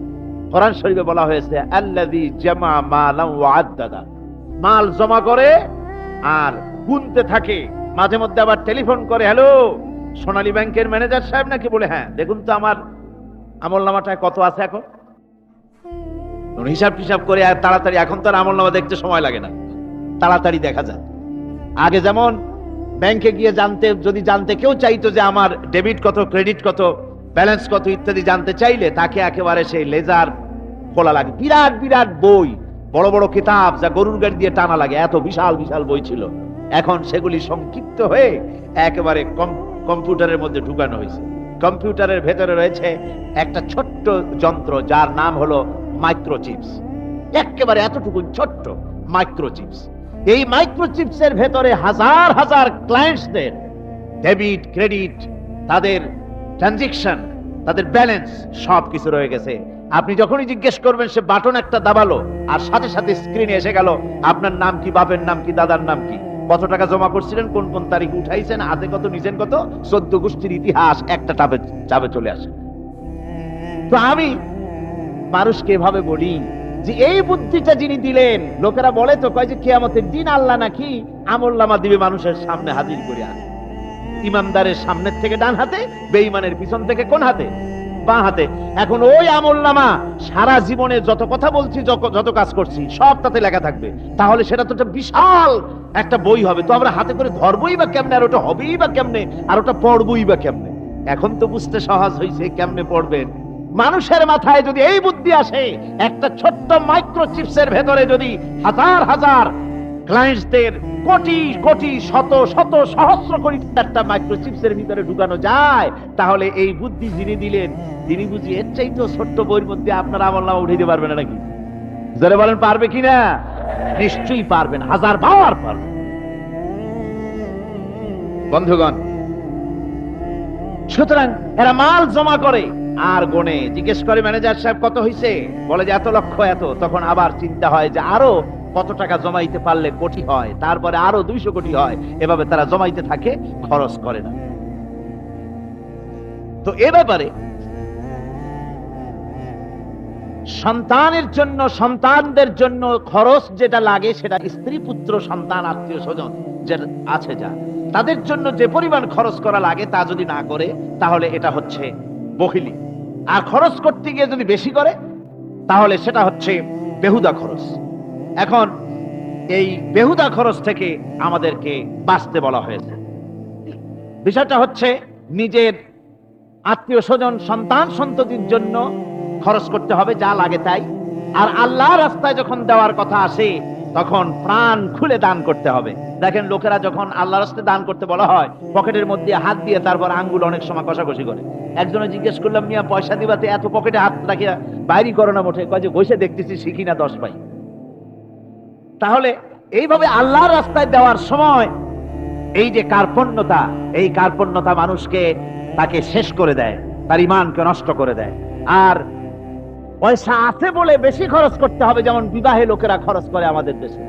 কোরআন শরীফে বলা হয়েছে, আল্লাযী জামা মালান ওয়া আদ্দাদা, মাল জমা করে আর গুনতে থাকে, মাঝে মধ্যে আবার টেলিফোন করে, হ্যালো সোনালী ব্যাংকের ম্যানেজার সাহেব নাকি? বলে হ্যাঁ, দেখুন তো আমার আমলনামাটায় কত আছে এখন। হিসাব টিসাব করে আর তাড়াতাড়ি, এখন তো আর আমলনামা দেখতে সময় লাগে না, তাড়াতাড়ি দেখা যায়। আগে যেমন ব্যাংকে গিয়ে যদি জানতে কেউ চাইতো যে আমার ডেবিট কত, ক্রেডিট কত, ব্যালেন্স কত ইত্যাদি জানতে চাইলে তাকে একেবারে সেই লেজার খোলা লাগে, বিরাট বিরাট বই, বড় বড় কিতাব যা গরুর গাড়ি দিয়ে টানা লাগে, এত বিশাল বিশাল বই ছিল। এখন সেগুলি সংক্ষিপ্ত হয়ে একেবারে কম্পিউটারের মধ্যে ঢুকানো হয়েছে। কম্পিউটারের ভেতরে রয়েছে একটা ছোট্ট যন্ত্র যার নাম হলো মাইক্রোচিপস, একেবারে এতটুকু ছোট্ট মাইক্রোচিপস। এই মাইক্রোচিপসের ভেতরে হাজার হাজার ক্লায়েন্টসদের ডেবিট ক্রেডিট, তাদের ট্রানজাকশন, তাদের ব্যালেন্স সবকিছু রয়ে গেছে। আপনি যখনই জিজ্ঞেস করবেন সে বাটন একটা দাবালো আর সাথে সাথে স্ক্রিনে এসে গেল আপনার নাম কি, বাপের নাম কি, দাদার নাম কি, কত টাকা জমা করছিলেন, কোন কোন তারিখ উঠাইছেন, হাতে কত, নিছেন কত, 14 গোষ্ঠীর ইতিহাস একটা চাপে চলে আসে। তো আমি মানুষকে এভাবে বলি যে এই বুদ্ধিটা যিনি দিলেন, লোকেরা বলে তো কয় যে কিয়ামতের দিন আল্লাহ নাকি আমলনামা দিবে মানুষের সামনে হাজির করে আনে, ইমানদারের সামনের থেকে ডান হাতে, বেঈমানের পিছন থেকে কোন হাতে, বাঁ হাতে। এখন ওই আমলনামা সারা জীবনে যত কথা বলছি, যত কাজ করছি সব তাতে লেখা থাকবে। তাহলে সেটা তো একটা বিশাল একটা বই হবে, তো আমরা হাতে করে ধরবই বা কেমনে, আর ওটা হবেই বা কেমনে, আর ওটা পড়বই বা কেমনে। এখন তো বুঝতে সহজ হয়েছে কেমনে পড়বেন, মানুষের মাথায় যদি এই বুদ্ধি আসে, একটা ছোট্ট মাইক্রোচিপসের ভেতরে যদি হাজার হাজার ক্লায়েন্টদের কোটি কোটি শত শত সহস্র কোটি একটা মাইক্রোচিপসের ভিতরে ঢুকানো যায়, তাহলে এই বুদ্ধি যিনি দিলেন তিনি বুঝি এর চাইতেও ছোট্ট বইয়ের মধ্যে আপনার আমলনামা উঠাইতে পারবে না নাকি? যারা বলেন পারবে কিনা? নিশ্চয়ই পারবেন, হাজার বার পারবেন। বন্ধুগণ, সুতরাং এরা মাল জমা করে আর গনে, জিজ্ঞেস করে ম্যানেজার সাহেব কত হয়েছে, বলে যে এত লক্ষ এত, তখন আবার চিন্তা হয় যে আরো কত টাকা জমাইতে পারলে কোটি হয়, তারপরে আরো 200 কোটি হয়, এভাবে তারা জমাইতে থাকে, খরচ করে না। তো এ ব্যাপারে সন্তানের জন্য, সন্তানদের জন্য খরচ যেটা লাগে সেটা স্ত্রী পুত্র সন্তান আত্মীয় স্বজন যে আছে যা তাদের জন্য যে পরিমাণ খরচ করা লাগে তা যদি না করে তাহলে এটা হচ্ছে বখিলি। আর খরচ করতে গিয়ে যদি বেশি করে তাহলে সেটা হচ্ছে বেহুদা খরচ। এখন এই বেহুদা খরচ থেকে আমাদেরকে বাঁচতে বলা হয়েছে। বিষয়টা হচ্ছে নিজের আত্মীয় স্বজন সন্তান সন্ততির জন্য খরচ করতে হবে যা লাগে তাই, আর আল্লাহ রাস্তায় যখন দেওয়ার কথা আসে তখন প্রাণ খুলে দান করতে হবে। দেখেন লোকেরা যখন আল্লাহ রাস্তায় দান করতে বলা হয় পকেটের মধ্যে হাত দিয়ে তারপর আঙ্গুল অনেক সময় কষাকষি করে। একজনে জিজ্ঞেস করলাম, মিয়া পয়সা দিবাতে এত পকেটে হাত রাখিয়া বাইরে করো না মোটে? কয় যে ঘষে দেখতেছি শিখি না 10 পাই। তাহলে এইভাবে আল্লাহর রাস্তায় দেওয়ার সময় এই যে কার্পণ্যতা, এই কার্পণ্যতা মানুষকে তাকে শেষ করে দেয়, তার ঈমানকে নষ্ট করে দেয়। আর পয়সা আছে বলে বেশি খরচ করতে হবে, যেমন বিবাহে লোকেরা খরচ করে আমাদের দেশে,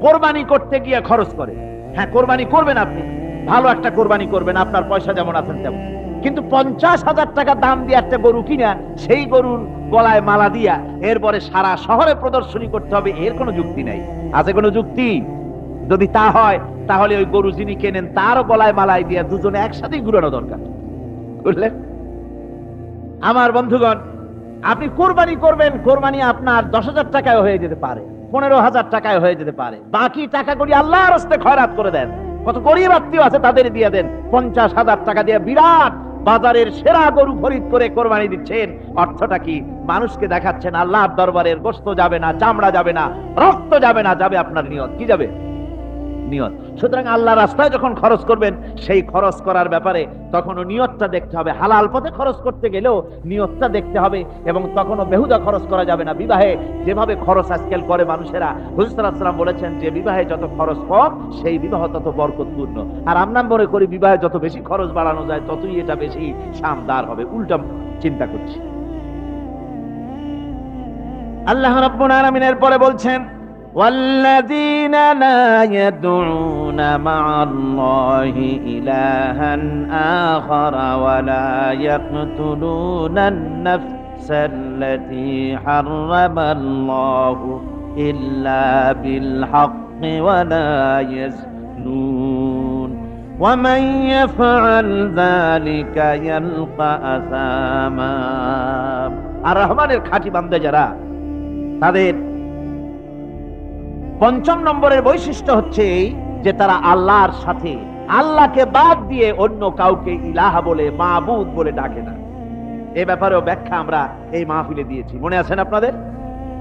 কোরবানি করতে গিয়ে খরচ করে। হ্যাঁ, কোরবানি করবেন, আপনি ভালো একটা কোরবানি করবেন, আপনার পয়সা যেমন আছেন তেমন, কিন্তু 50,000 টাকা দাম দিয়ে একটা গরু কিনা সেই গরুর গলায় মালা দিয়া এরপরে সারা শহরে প্রদর্শনী করতে হবে, এর কোনো যুক্তি নাই। আছে কোনো যুক্তি? যদি তা হয় তাহলে ওই গরু যিনি কেনেন তারও গলায় মালাই দিয়া দুজনে একসাথেই ঘুরানো দরকার, বুঝলেন? আমার বন্ধুগণ, আপনি কোরবানি করবেন, কোরবানি আপনার 10,000 টাকায় হয়ে যেতে পারে, 15,000 টাকায় হয়ে যেতে পারে, বাকি টাকাগুলি আল্লাহর রাস্তায় খয়রাত করে দেন। কত গরিব আত্মীয় আছে তাদের দিয়ে দেন। 50,000 টাকা দিয়ে বিরাট বাজারের সেরা গরু খরিদ করে কোরবানি দিচ্ছেন। অর্থটা কি? মানুষকে দেখাচ্ছেন আল্লাহর দরবারের গোশত যাবে না, চামড়া যাবে না, রক্ত যাবে না, যাবে আপনার নিয়ত। কি যাবে? নিয়ত। সুতরাং আল্লাহ রাস্তায় যখন খরচ করবেন সেই খরচ করার ব্যাপারে তখনও নিয়তটা দেখতে হবে। হালাল পথে খরচ করতে গেলেও নিয়তটা দেখতে হবে, এবং তখনও বেহুদা খরচ করা যাবে না। বিবাহে যেভাবে খরচ আজকাল করে মানুষেরা, হুজুর সাল্লাল্লাহু আলাইহি ওয়াসাল্লাম বলেছেন যে বিবাহে যত খরচ কম সেই বিবাহ তত বরকতপূর্ণ। আর আমরা মনে করি বিবাহে যত বেশি খরচ বাড়ানো যায় ততই এটা বেশি শানদার হবে, উল্টা চিন্তা করছি। আল্লাহ রাব্বুল আলামিন এরপরে বলছেন, والذين لا يدعون مع الله إلها آخر ولا يقتلون النفس التي حرم الله إلا بالحق ولا يزنون ومن يفعل ذلك يلقى أثاما। আর রহমানের খাঁটি বান্দা যারা, তাদের 5 নম্বরের বৈশিষ্ট্য হচ্ছে যে তারা আল্লাহর সাথে, আল্লাহকে বাদ দিয়ে অন্য কাউকে ইলাহা বলে, মাবুদ বলে ডাকে না। এই ব্যাপারেও ব্যাখ্যা আমরা এই মাহফিলে দিয়েছি, মনে আছেন আপনাদের?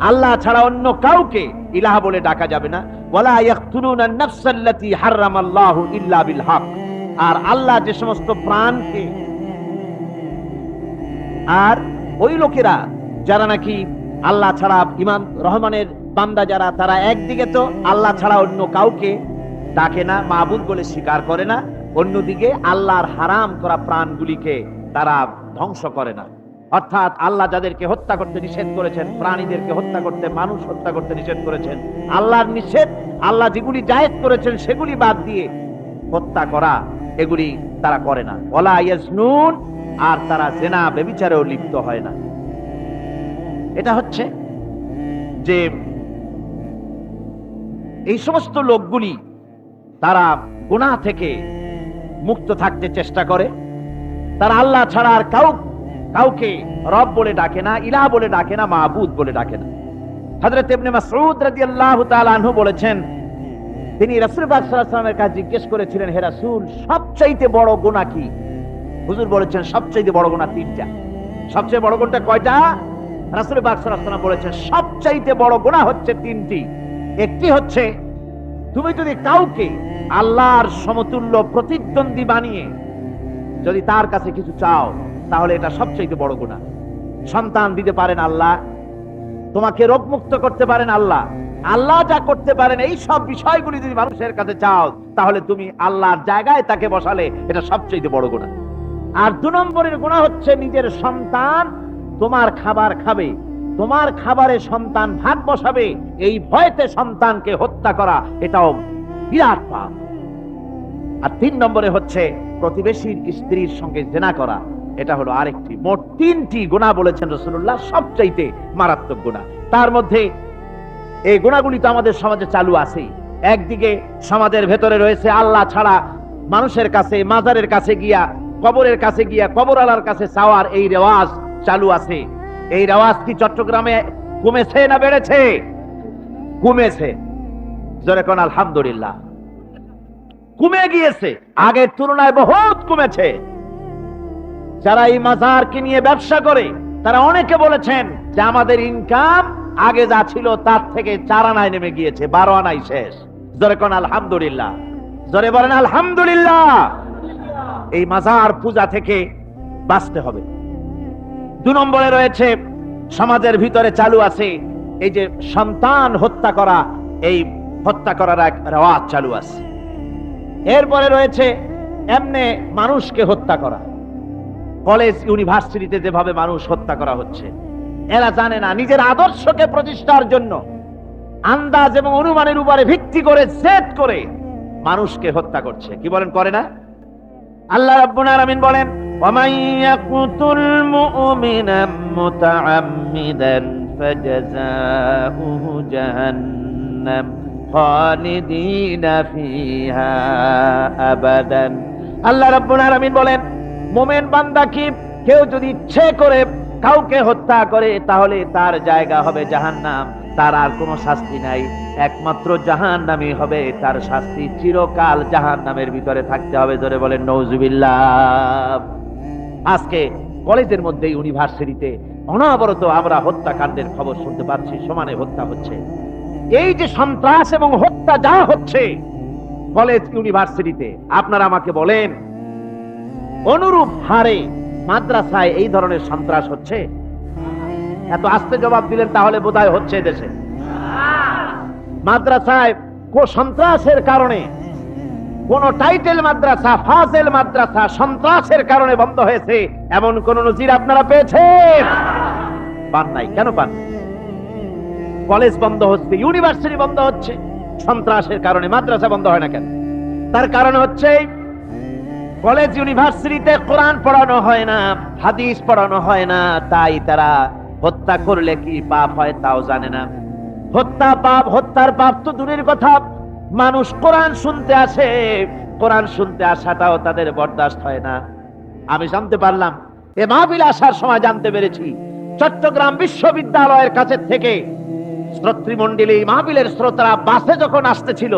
আল্লাহ ছাড়া অন্য কাউকে ইলাহা বলে ডাকা যাবে না। ওয়ালা ইয়াকতুলুনা আন-নাফসাল্লাতী হারামাল্লাহু ইল্লা বিল হক। আর আল্লাহ যে সমস্ত প্রাণকে, আর ওই লোকেরা যারা নাকি আল্লাহ ছাড়া ঈমান রহমানের বান্দা যারা, তারা একদিকে তো আল্লাহ ছাড়া অন্য কাউকে ডাকে না, মাবুদ বলে স্বীকার করে না, অন্যদিকে আল্লাহর হারাম করা প্রাণগুলিকে তারা ধ্বংস করে না। অর্থাৎ আল্লাহ যাদেরকে হত্যা করতে নিষেধ করেছেন, প্রাণীদেরকে হত্যা করতে, মানুষ হত্যা করতে নিষেধ করেছেন, আল্লাহর নিষেধ, আল্লাহ যেগুলি জায়েজ করেছেন সেগুলি বাদ দিয়ে হত্যা করা, এগুলি তারা করে না। ওয়ালা ইয়াজনুন, আর তারা জিনা ব্যভিচারেও লিপ্ত হয় না। এটা হচ্ছে যে এই সমস্ত লোকগুলি তারা গুনাহ থেকে মুক্ত থাকতে চেষ্টা করে। তারা আল্লাহ ছাড়া আর কাউকে রব বলে ডাকে না, ইলাহ বলে ডাকে না, মাবুদ বলে ডাকে না। হযরত ইবনে মাসউদ রাদিয়াল্লাহু তাআলা আনহু বলেছেন, তিনি রাসূল পাক সাল্লাল্লাহু আলাইহি ওয়াসাল্লামের কাছে জিজ্ঞেস করেছিলেন, হে রাসূল, সবচাইতে বড় গুনাহ কি? হুজুর বলেছেন সবচাইতে বড় গুনাহ 3টা। সবচেয়ে বড় গুণটা কয়টা? রাসূল পাক সাল্লাল্লাহু আলাইহি ওয়াসাল্লাম বলেছেন সবচাইতে বড় গুনাহ হচ্ছে তিনটি। একটি হচ্ছে তুমি যদি কাউকে আল্লাহর সমতুল্য প্রতিদ্বন্দ্বী বানিয়ে যদি তার কাছে কিছু চাও, তাহলে এটা সবচাইতে বড় গুনাহ। সন্তান দিতে পারেন আল্লাহ, তোমাকে রোগমুক্ত করতে পারেন আল্লাহ, আল্লাহ যা করতে পারেন এই সব বিষয়গুলি যদি মানুষের কাছে চাও, তাহলে তুমি আল্লাহর জায়গায় তাকে বসালে এটা সবচেয়ে বড় গুনাহ। আর 2 নম্বরের গুনাহ হচ্ছে নিজের সন্তান তোমার খাবার খাবে, তোমার খাবারে সন্তান ভাগ বসাবে, এই ভয়তে সন্তানকে হত্যা করা, এটাও বিরাট পাপ। আর 3 নম্বরে হচ্ছে প্রতিবেশীর স্ত্রীর সঙ্গে জেনা করা, এটা হলো আরেকটি। মোট 3টি গুনাহ বলেছেন রাসূলুল্লাহ সবচাইতে মারাত্মক গুনাহ। তার মধ্যে এই গুনাহগুলি তো আমাদের সমাজে চালু আছে। একদিকে সমাজের ভেতরে রয়েছে আল্লাহ ছাড়া মানুষের কাছে, মাজারের কাছে গিয়া, কবরের কাছে গিয়া, কবরওয়ালার কাছে চাওয়ার এই রেওয়াজ চালু আছে। এই রেওয়াজ কি চট্টগ্রামে কমেছে না বেড়েছে? কমেছে। জোরে কোন আলহামদুলিল্লাহ। কমে গিয়েছে, আগের তুলনায় বহুত কমেছে। যারা এই মাজারকে নিয়ে ব্যবসা করে তারা অনেকে বলেছেন যে আমাদের ইনকাম আগে যা ছিল তার থেকে 4 আনায় নেমে গিয়েছে, 12 আনায় শেষ। জোরে কোন আলহামদুলিল্লাহ, জোরে বলেন আলহামদুলিল্লাহ। এই মাজার পূজা থেকে বাঁচতে হবে। 2 নম্বরে রয়েছে সমাজের ভিতরে চালু আছে এই যে সন্তান হত্যা করা, এই হত্যা করার এক রেওয়াজ চালু আছে। এরপরে রয়েছে এমনে মানুষকে হত্যা করা। কলেজ ইউনিভার্সিটিতে যেভাবে মানুষ হত্যা করা হচ্ছে, এরা জানে না নিজের আদর্শকে প্রতিষ্ঠার জন্য আন্দাজ এবং অনুমানের উপরে ভিত্তি করে জেদ করে মানুষকে হত্যা করছে। কি বলেন, করে না? আল্লাহ রাব্বুল আলামিন বলেন ওয়ামান ইয়াকুতুল মুমিনা মুতাআম্মিদান ফাজাযাউহু জাহান্নাম খালিদিনা ফিহা আবাদান। আল্লাহ রাব্বুল আলামিন বলেন মুমিন বান্দা কি কেউ যদি ইচ্ছে করে কাউকে হত্যা করে তাহলে তার জায়গা হবে জাহান্নাম, তার আর কোনো শাস্তি নাই, একমাত্র জাহান্নামই হবে তার শাস্তি, চিরকাল জাহান্নামের ভিতরে থাকতে হবে। ধরে বলেন নাউজুবিল্লাহ। আজকে কলেজের মধ্যে, ইউনিভার্সিটিতে অনবরত আমরা হত্যাকাণ্ডের খবর শুনতে পাচ্ছি, সমানে হত্যা হচ্ছে। এই যে সন্ত্রাস এবং হত্যা যা হচ্ছে কলেজ ইউনিভার্সিটিতে, আপনারা আমাকে বলেন অনুরূপ হারে মাদ্রাসায় এই ধরনের সন্ত্রাস হচ্ছে? এত আস্তে জবাব দিলেন তাহলে বোধহয় হচ্ছে দেশে। মাদ্রাসায় সন্ত্রাসের কারণে কোন টাইটেল মাদ্রাসা, ফাজেল মাদ্রাসা সন্ত্রাসের কারণে বন্ধ হয়েছে এমন কোন নজির আপনারা পেয়েছেন? পান নাই। কেন পান? কলেজ বন্ধ হচ্ছে, ইউনিভার্সিটি বন্ধ হচ্ছে সন্ত্রাসের কারণে, মাদ্রাসা বন্ধ হয় না কেন? তার কারণ হচ্ছে কলেজ ইউনিভার্সিটিতে কোরআন পড়ানো হয় না, হাদিস পড়ানো হয় না, তাই তারা হত্যা করলে কি পাপ হয় তাও জানে না। হত্যা পাপ, হত্যার পাপ তো দূরের কথা, মানুষ কোরআন শুনতে আসে, কোরআন শুনতে আসাটাও তাদের বরদাস্ত হয় না। আমি জানতে পারলাম, এ মাহফিল আসার সময় জানতে পেরেছি, চট্টগ্রাম বিশ্ববিদ্যালয়ের কাছে থেকে শ্রোতৃমণ্ডলী, মাহফিলের শ্রোতারা বাসে যখন আসতেছিল,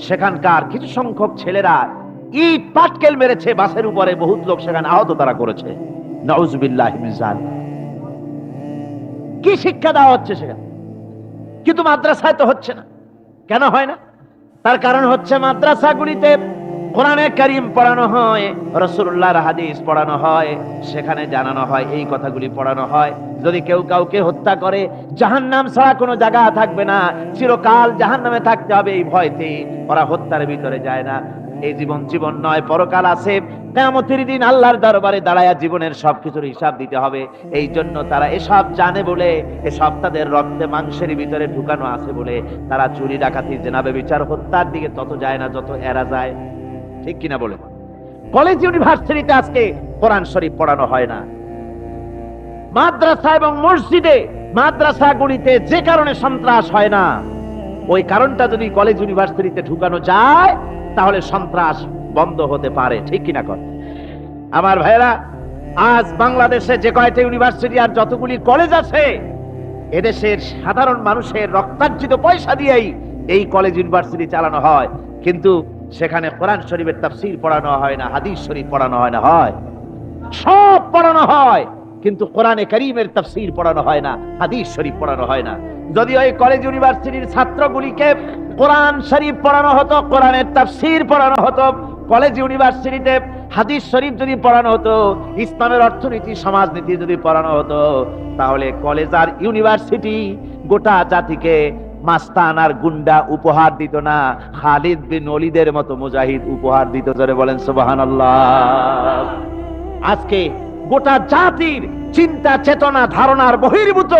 সেখানকার কিছু সংখ্যক ছেলেরা ইট পাটকেল মেরেছে বাসের উপরে, বহুত লোক সেখানে আহত তারা করেছে। নাউজুবিল্লাহি মিন যালিক। কি শিক্ষা দেওয়া হচ্ছে সেখানে? কিন্তু মাদ্রাসায় তো হচ্ছে না। কেন হয় না? তার কারণ হচ্ছে মাদ্রাসাগুলিতে কোরআনে কারীম পড়ানো হয়, রাসূলুল্লাহর হাদিস পড়ানো হয়, সেখানে জানানো হয়, এই কথাগুলি পড়ানো হয়, যদি কেউ কাউকে হত্যা করে জাহান্নাম ছাড়া কোনো জায়গা থাকবে না, চিরকাল জাহান্নামে থাকতে হবে, এই ভয়তে ওরা হত্যার ভিতরে যায় না। এই জীবন জীবন নয়, পরকাল আছে, কিয়ামতের দিন আল্লাহর দরবারে দাঁড়ায়া জীবনের সবকিছুর হিসাব দিতে হবে। এই জন্য তারা এসব জানে বলে, এসব তাদের রক্তে মাংসের ভিতরে ঢুকানো আছে বলে তারা চুরি, ডাকাতি, জেনা, ব্যভিচার, হত্যার দিকে তত যায় না যত এরা যায়। ঠিক কিনা বলে? কলেজ ইউনিভার্সিটিতে আজকে কোরআন শরীফ পড়ানো হয় না। মাদ্রাসা এবং মসজিদে, মাদ্রাসাগুলিতে যে কারণে সন্ত্রাস হয় না, ওই কারণটা যদি কলেজ ইউনিভার্সিটিতে ঢুকানো যায় তাহলে সন্ত্রাস বন্ধ হতে পারে। ঠিক কিনা কর আমার ভাইরা? আজ বাংলাদেশে যে কয়টা ইউনিভার্সিটি আর যতগুলি কলেজ আছে, এদেশের সাধারণ মানুষের রক্তার্জিত পয়সা দিয়েই এই কলেজ ইউনিভার্সিটি চালানো হয়, কিন্তু সেখানে কোরআন শরীফের তাফসীর পড়ানো হয় না, হাদিস শরীফ পড়ানো হয় না, হয় সব পড়ানো হয় কিন্তু কোরআনে কারীমের তাফসীর পড়ানো হয় না, হাদিস শরীফ পড়ানো হয় না। যদি ওই কলেজ ইউনিভার্সিটির ছাত্রগুলিকে কোরআন শরীফ পড়ানো হতো, কোরআনের তাফসীর পড়ানো হতো, কলেজ ইউনিভার্সিটিতে হাদিস শরীফ যদি পড়ানো হতো, ইসলামের অর্থনীতি সমাজনীতি যদি পড়ানো হতো, তাহলে কলেজ আর ইউনিভার্সিটি গোটা জাতিকে মাস্তান আর গুন্ডা উপহার দিত না, খালিদ বিন ওলীদের মতো মুজাহিদ উপহার দিত। জোরে বলেন সুবহানাল্লাহ। আজকে গোটা জাতির চিন্তা চেতনা ধারণার বহির্ভূত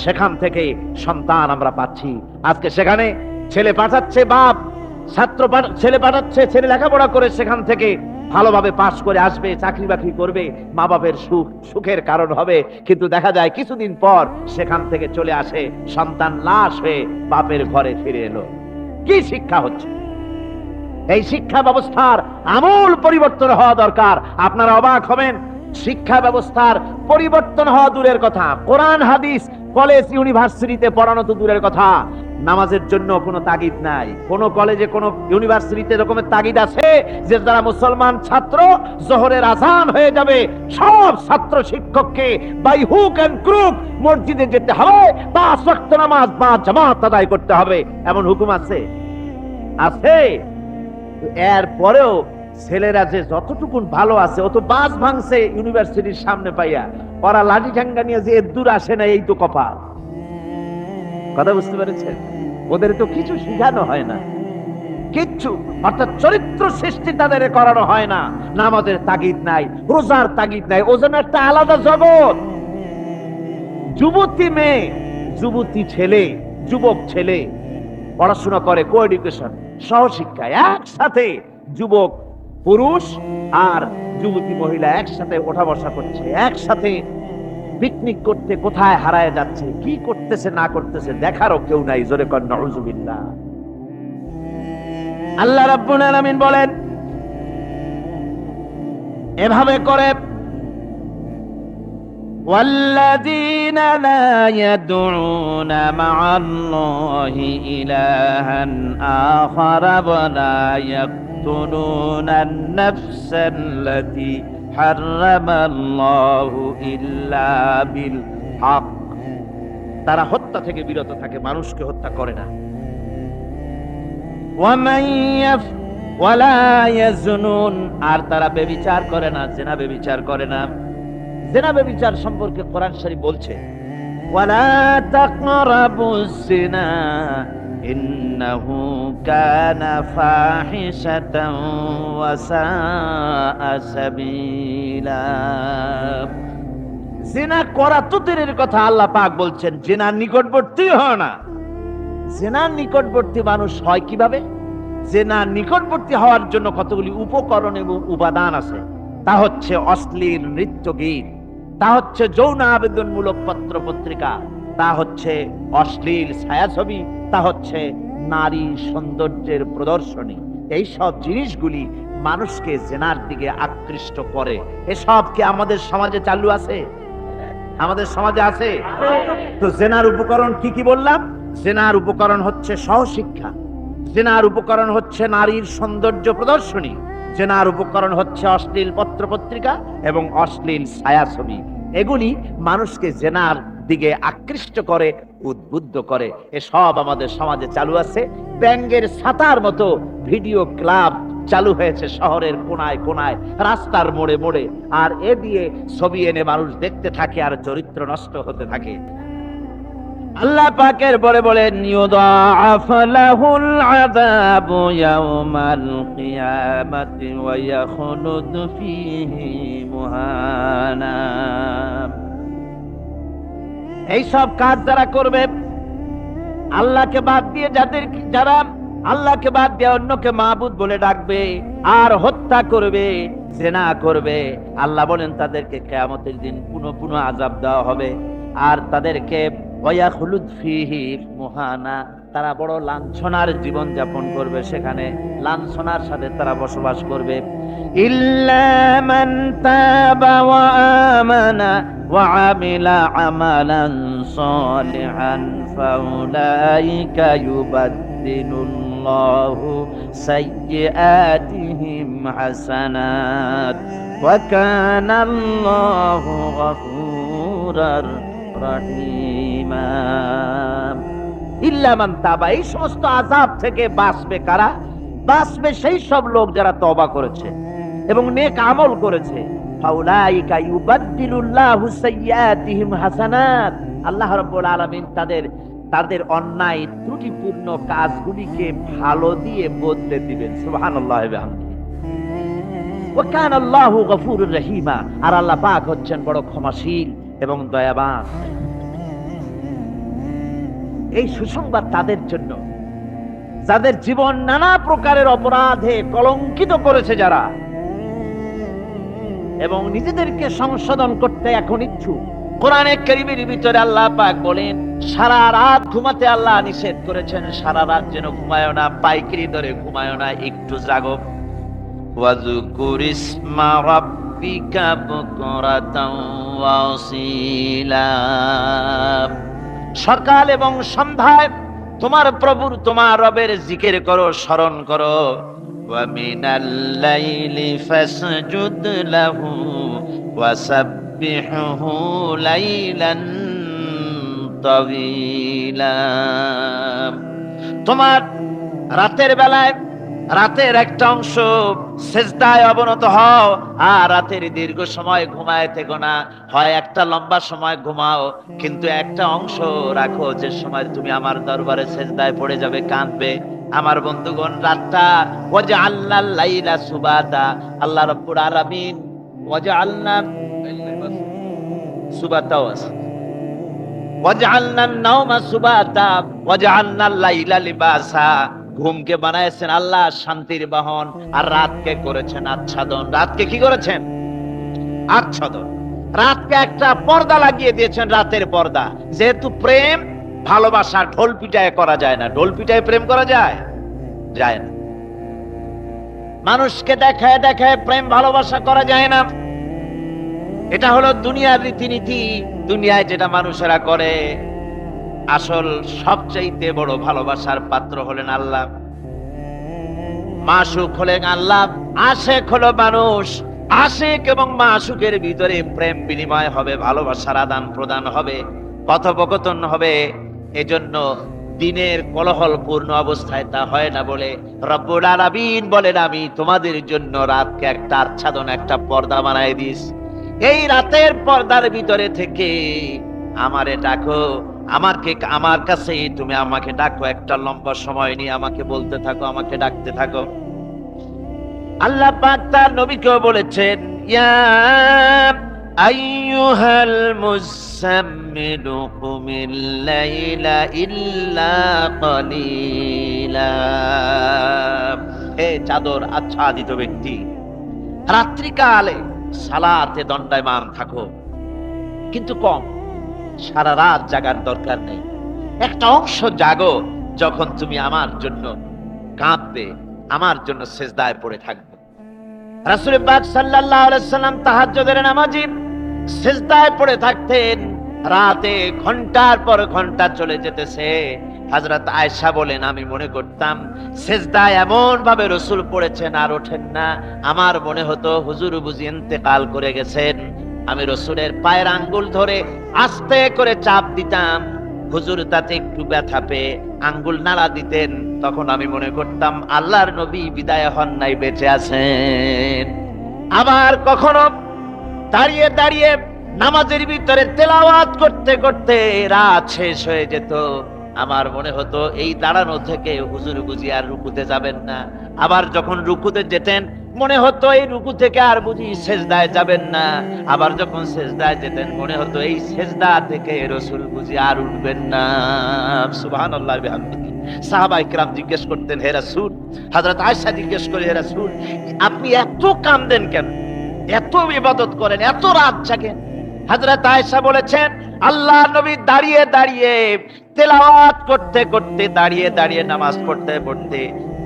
সেখান থেকে সন্তান আমরা পাচ্ছি। আজকে সেখানে ছেলে পাঠাচ্ছে বাপ, ছেলে পাঠাচ্ছে, ছেলে লেখাপড়া করে সেখান থেকে ভালোভাবে পাশ করে আসবে, চাকরি বাকরি করবে, মা বাপের সুখের কারণ হবে। কিন্তু দেখা যায় কিছুদিন পর সেখান থেকে চলে আসে সন্তান লাশ হয়ে বাপের ঘরে ফিরে এলো। কি শিক্ষা হচ্ছে? এই শিক্ষা ব্যবস্থার আমূল পরিবর্তন হওয়া দরকার। আপনারা অবাক হবেন, শিক্ষা ব্যবস্থার পরিবর্তন হওয়া দূরের কথা, কোরআন হাদিস কলেজ ইউনিভার্সিটিতে পড়ানো তো দূরের কথা, নামাজের জন্য কোনো তাগিদ নাই। কোন কলেজে কোন ইউনিভার্সিটিতে এরকমের তাগিদ আছে যে যারা মুসলমান ছাত্র জোহরের আযান হয়ে যাবে সব ছাত্র শিক্ষককে বাই হুক এন্ড ক্রুক মসজিদে যেতে হবে, 5 ওয়াক্ত নামাজ বা জামাত আদায় করতে হবে, এমন হুকুম আছে? আছে। এর পরেও ছেলেরা যে যতটুকুন ভালো আছে, অত বাস ভাঙছে ইউনিভার্সিটির সামনে পাইয়া, ওরা লাঠি ঠ্যাঙ্গা নিয়ে যে দূর আসে না, এই তো কপাল। কথা বুঝতে পেরেছেন? ওদের তো কিছু শিখানো হয় না, কিচ্ছু, অর্থাৎ চরিত্র সৃষ্টি তাদের করানো হয় না। নামাজের তাগিদ নাই, রোজার তাগিদ নাই, ও যেন একটা আলাদা জগৎ। যুবতী মেয়ে, যুবতী ছেলে, যুবক ছেলে পড়াশোনা করে কো এডুকেশন, সহশিক্ষায় একসাথে যুবক পুরুষ আর যুবতী মহিলা একসাথে ওঠা বসা করছে, একসাথে পিকনিক করতে কোথায় হারায় যাচ্ছে, কি করতেছে না করতেছে দেখারও কেউ নাই। জোরে কর নাউযুবিল্লাহ। আল্লাহ রাব্বুল আলামিন বলেন এভাবে করে والذين لا يدعون مع الله إلها آخر ولا يقتلون النفس التي حرم الله إلا بالحق। তারা হত্যা থেকে বিরত থাকে, মানুষকে হত্যা করে না। ومن ولا يزنون, আর তারা ব্যভিচার করে না, জিনা ব্যভিচার করে না। জিনা ব্যভিচার সম্পর্কে কোরআন শরীফ বলছে ওয়ালা তাকরাবুজ জিনা ইন্নাহু কানা ফাহিশাতান ওয়া সাআ সাবিলা। জিনা করা তো দূরের কথা, আল্লাহ পাক বলছেন জিনার নিকটবর্তী হয় না। জিনার নিকটবর্তী মানুষ হয় কিভাবে? জিনার নিকটবর্তী হওয়ার জন্য কতগুলি উপকরণ এবং উপাদান আছে। তা হচ্ছে অশ্লীল নৃত্য গীত, তা হচ্ছে যৌন আবেদনমূলক পত্র পত্রিকা, তা হচ্ছে অশ্লীল ছায়াছবি, তা হচ্ছে নারী সৌন্দর্যের প্রদর্শনী। এই সব জিনিসগুলি মানুষকে জেনার দিকে আকৃষ্ট করে। এসব কি আমাদের সমাজে চালু আছে? আমাদের সমাজে আছে? তো জেনার উপকরণ কি কি বললাম? জেনার উপকরণ হচ্ছে সহশিক্ষা, জেনার উপকরণ হচ্ছে নারীর সৌন্দর্য প্রদর্শনী, জেনার উপকরণ হচ্ছে অশ্লীল পত্র পত্রিকা এবং অশ্লীল ছায়াছবি। এগুলি মানুষকে জেনার দিকে আকৃষ্ট করে, উদ্বুদ্ধ করে। এসব আমাদের সমাজে চালু আছে। ব্যাঙ্গের ছাতার মতো ভিডিও ক্লাব চালু হয়েছে শহরের কোনায় কোনায়, রাস্তার মোড়ে মোড়ে। আর এ দিয়ে ছবি এনে মানুষ দেখতে থাকে আর চরিত্র নষ্ট হতে থাকে। আল্লাহ পাকের পরে বলেন ইউদাআফ লাহুল আযাবু ইয়াওমাল কিয়ামাতি ওয়া ইয়াখলুদ ফীহি মুহানা। এই সব কাজ যারা করবে, আল্লাহকে বাদ দিয়ে যারা আল্লাহকে বাদ দিয়ে অন্যকে মাবুদ বলে ডাকবে আর হত্যা করবে, জিনা করবে, আল্লাহ বলেন তাদেরকে কিয়ামতের দিন পুনঃ পুনঃ আযাব দেওয়া হবে। আর তাদেরকে ওয়ায়াখলুদ ফীহি মুহানা, তারা বড় লাঞ্ছনার জীবন যাপন করবে, সেখানে লাঞ্ছনার সাথে তারা বসবাস করবে। ইল্লা মান তাবা ওয়া আমানা ওয়া আমিলা আমালান সালিহান ফাউলাইকা ইউবাদদিলুল্লাহু সাইয়্যাতিহিম হাসানাত ওয়া কানাল্লাহু গফুর গফুরার রহিমা। ইল্লা মান তাবা, এই সমস্ত আযাব থেকে বাঁচবে কারা? বাঁচবে সেই সব লোক যারা তওবা করেছে এবং নেক আমল করেছে। ফাউলাইকা ইউবাদদিলুল্লাহু সাইয়্যাতিহিম হাসানাত, আল্লাহ রাব্বুল আলামিন তাদের অন্যায় ত্রুটিপূর্ণ কাজগুলিকে ভালো দিয়ে বদলে দিবেন। সুবহানাল্লাহি ওয়া বিহামদিহি। ওয়া কানা আল্লাহু গফুরুর রহিমা, আর আল্লাহ পাক হচ্ছেন বড় ক্ষমাশীল এবং দয়াবান। এই সুসংবাদ তাদের জন্য যাদের জীবন নানা প্রকারের অপরাধে কলঙ্কিত করেছে যারা, এবং নিজেদেরকে সংশোধন করতে এখন ইচ্ছুক। কোরআনে কারীমের ভিতরে আল্লাহ পাক বলেন, সারা রাত ঘুমাতে আল্লাহ নিষেধ করেছেন। সারা রাত যেন ঘুমায় না, পাইকারি দরে ঘুমায় না, একটু জাগো। ওয়াজকুর ইসমা রাব্বিকা বুকরাতাও ওয়া আসীলা, সকাল এবং সন্ধ্যায় তোমার প্রভুর, তোমার রবের জিকির করো, স্মরণ করো। ওয়া মিনাল লাইলি ফাসজুদ লাহু ওয়া সাব্বিহু লাইলান তাওয়িলা, তোমার রাতের বেলায় রাতের একটা অংশ সেজদায় অবনত হও, আর রাতের দীর্ঘ সময় ঘুমায় থেকো না। হয় একটা লম্বা সময় ঘুমাও, কিন্তু একটা অংশ রাখো যে সময় তুমি আমার দরবারে সেজদায় পড়ে যাবে, কাঁদবে। আমার বন্ধুগণ, রাতটা ওয়াজআলনাল লাইলা সুবাতা, আল্লাহ রাব্বুল আলামিন ওয়াজআলনা সুবাতা ওয়াজআলনান নাওমা সুবাতা ওয়াজআলনাল লাইলা লিবাসা, ঘুমকে বানাইছেন আল্লাহ শান্তির বাহন, আর রাতকে করেছেন আচ্ছাদন। রাতকে কি করেছেন? আচ্ছাদন। রাতকে একটা পর্দা লাগিয়ে দিয়েছেন, রাতের পর্দা। যেহেতু প্রেম ভালোবাসা ঢোল পিটায় করা যায় না। ঢোল পিটায় প্রেম করা যায়? যায় না। মানুষকে দেখায় দেখায় প্রেম ভালোবাসা করা যায় না। এটা হলো দুনিয়ার রীতিনীতি, দুনিয়ায় যেটা মানুষেরা করে। আসল সবচাইতে বড় ভালোবাসার পাত্র হলেন আল্লাহ, মাশুক হলেন আল্লাহ, আশেক হলো মানুষ। আশেক এবং মাশুকের ভিতরে প্রেম বিনিময় হবে, ভালোবাসার আদান প্রদান হবে, কথোপকথন হবে। এজন্য দিনের কোলাহল পূর্ণ অবস্থায় তা হয় না বলে রব্বুল আলামিন বলেন, আমি তোমাদের জন্য রাতকে একটা আচ্ছাদন, একটা পর্দা বানায় দিস। এই রাতের পর্দার ভিতরে থেকে আমারে ডাকো, আমার কাছে তুমি আমাকে ডাকো, একটা লম্বা সময় নিয়ে আমাকে বলতে থাকো, আমাকে ডাকতে থাকো। আল্লাহ পাক তার নবীকেও বলেছেন, ইয়া আইয়ুহাল মুযাম্মিলু কুমিল লাইলা ইল্লা কালিলা, হে চাদর আচ্ছাদিত ব্যক্তি, রাত্রিকালে সালাতে দণ্ডায়মান থাকো, কিন্তু কম। সারা রাত জাগার দরকার নেই, একটা অংশ জাগো, যখন তুমি আমার জন্য কাঁদবে, আমার জন্য সেজদায় পড়ে থাকবে। রাসূল পাক সাল্লাল্লাহু আলাইহি সাল্লাম তাহাজ্জুদের নামাজি সেজদায় পড়ে থাকতেন। রাতে ঘন্টার পর ঘন্টা চলে যেতেছে। হযরত আয়েশা বলেন, আমি মনে করতাম সেজদায় এমন ভাবে রাসূল পড়েছেন আর ওঠেন না, আমার মনে হতো হুজুর বুঝি ইন্তেকাল করে গেছেন। আমি রাসূলের পায়ের আঙ্গুল ধরে আস্তে করে চাপ দিতাম, হুজুর তাতে একটু ব্যথা পেয়ে আঙ্গুল নাড়া দিতেন। তখন আমি মনে করতাম আল্লাহর নবী বিদায় হন নাই, বেঁচে আছেন। আবার কখনো দাঁড়িয়ে দাঁড়িয়ে নামাজের ভিতরে তেলাওয়াত করতে করতে রাত শেষ হয়ে যেত। আমার মনে হতো এই দাঁড়ানো থেকে হুজুর বুঝি আর রুকুতে যাবেন না। আবার যখন রুকুতে যেতেন মনে হতো এই রুকু থেকে আর বুঝি সেজদায় যাবেন না। আবার যখন সেজদায় যেতেন মনে হতো এই সেজদা থেকে রাসূল বুঝি আর উঠবেন না। সুবহানাল্লাহ বিহামদিহি। সাহাবায়ে কিরাম জিজ্ঞেস করতেন, হে রাসূল, হযরত আয়েশা জিজ্ঞেস করে, হে রাসূল, আপনি এত কাঁদেন কেন, এত ইবাদত করেন, এত রাত জাগেন? হযরত আয়েশা বলেছেন, আল্লাহর নবী দাঁড়িয়ে দাঁড়িয়ে তেলাওয়াত করতে করতে, দাঁড়িয়ে দাঁড়িয়ে নামাজ পড়তে পড়তে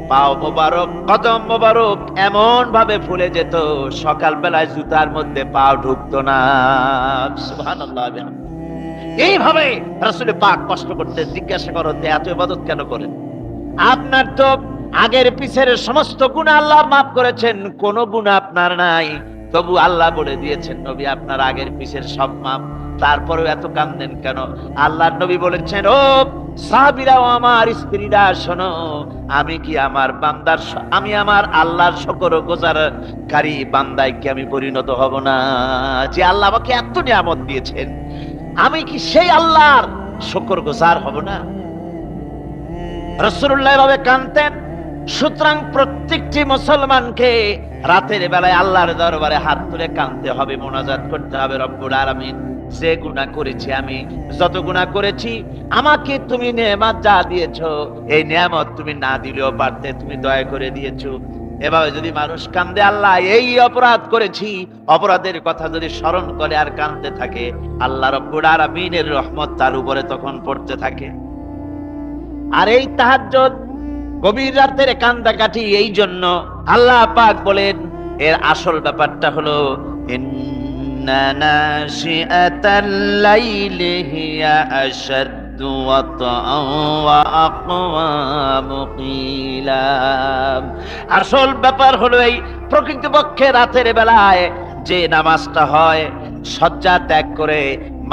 পাও মোবারক, কদম মোবারক এমন ভাবে ফুলে যেত, সকাল বেলায় জুতার মধ্যে পাও ঢুকতো না। সুবহানাল্লাহ। এইভাবে রাসূল পাক কষ্ট করতে। জিজ্ঞাসা করতে এত ইবাদত কেন করেন? আপনার তো আগের পিছের সমস্ত গুনাহ আল্লাহ মাফ করেছেন, কোন গুনাহ আপনার নাই। তবু আল্লাহ বলে দিয়েছেন, নবী আপনার আগের পিছের সব মাফ। তারপরেও এত কান্দেন কেন? আল্লাহর নবী বলেছেন, ও সাহাবীরা ও আমার স্ত্রীরা শোনো, আমি কি আমার বান্দার আমি আমার আল্লাহর শুকরগুজারকারী বান্দায় কি আমি পরিণত হব না? যে আল্লাহ আমাকে এত নিয়ামত দিয়েছেন, আমি কি সেই আল্লাহর শুকরগুজার হব না? রাসূলুল্লাহ এভাবে কাঁদতেন। সুতরাং প্রত্যেকটি মুসলমানকে রাতের বেলায় আল্লাহর দরবারে হাত তুলে কাঁদতে হবে, মোনাজাত করতে হবে, রব্বুল আলামিন যে গুনাহ করেছি, আমি যত গুনাহ করেছি, আমাকে তুমি নেয়ামত যা দিয়েছো, এই নেয়ামত তুমি না দিলেও পারতে, তুমি দয়া করে দিয়েছো। এভাবে যদি মানুষ কান্দে, আল্লাহ এই অপরাধ করেছি, অপরাধের কথা যদি স্মরণ করে আর কাঁদতে থাকে, আল্লাহ রব্বুল আলামিনের রহমত তার উপরে তখন পড়তে থাকে। আর এই তাহাজ্জুদ, গভীর রাতের কান্দাকাটি, এই জন্য আল্লাহ পাক বলেন এর আসল ব্যাপারটা হলো ইন্না নাশিআতাল লাইলি হিয়া আশাদ্দু ওয়াতআন ওয়া আকওয়ামু কিলা। আসল ব্যাপার হলো এই প্রকৃতপক্ষে রাতের বেলায় যে নামাজটা হয়, শয্যা ত্যাগ করে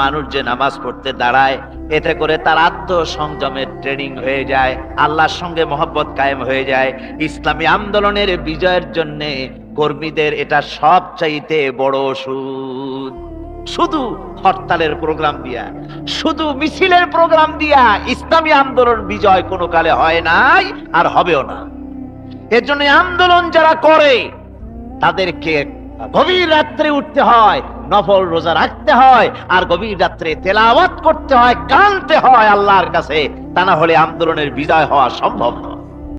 মানুষ যে নামাজ পড়তে দাঁড়ায়, এতে করে তার আত্মসংযমের ট্রেনিং হয়ে যায়, আল্লাহর সঙ্গে মহব্বত কায়েম হয়ে যায়। ইসলামী আন্দোলনের বিজয়ের জন্য কর্মীদের এটা সবচাইতে বড় ওষুধ। শুধু হরতালের প্রোগ্রাম দিয়া, শুধু মিছিলের প্রোগ্রাম দিয়া ইসলামী আন্দোলন বিজয় কোনো কালে হয় নাই আর হবেও না। এর জন্য আন্দোলন যারা করে তাদেরকে গভীর রাত্রে উঠতে হয়, নফল রোজা রাখতে হয়, আর গভীর রাত্রে তেলাওয়াত করতে হয়, কাঁদতে হয় আল্লাহর কাছে, তা না হলে আন্দোলনের বিজয় হওয়া সম্ভব নয়।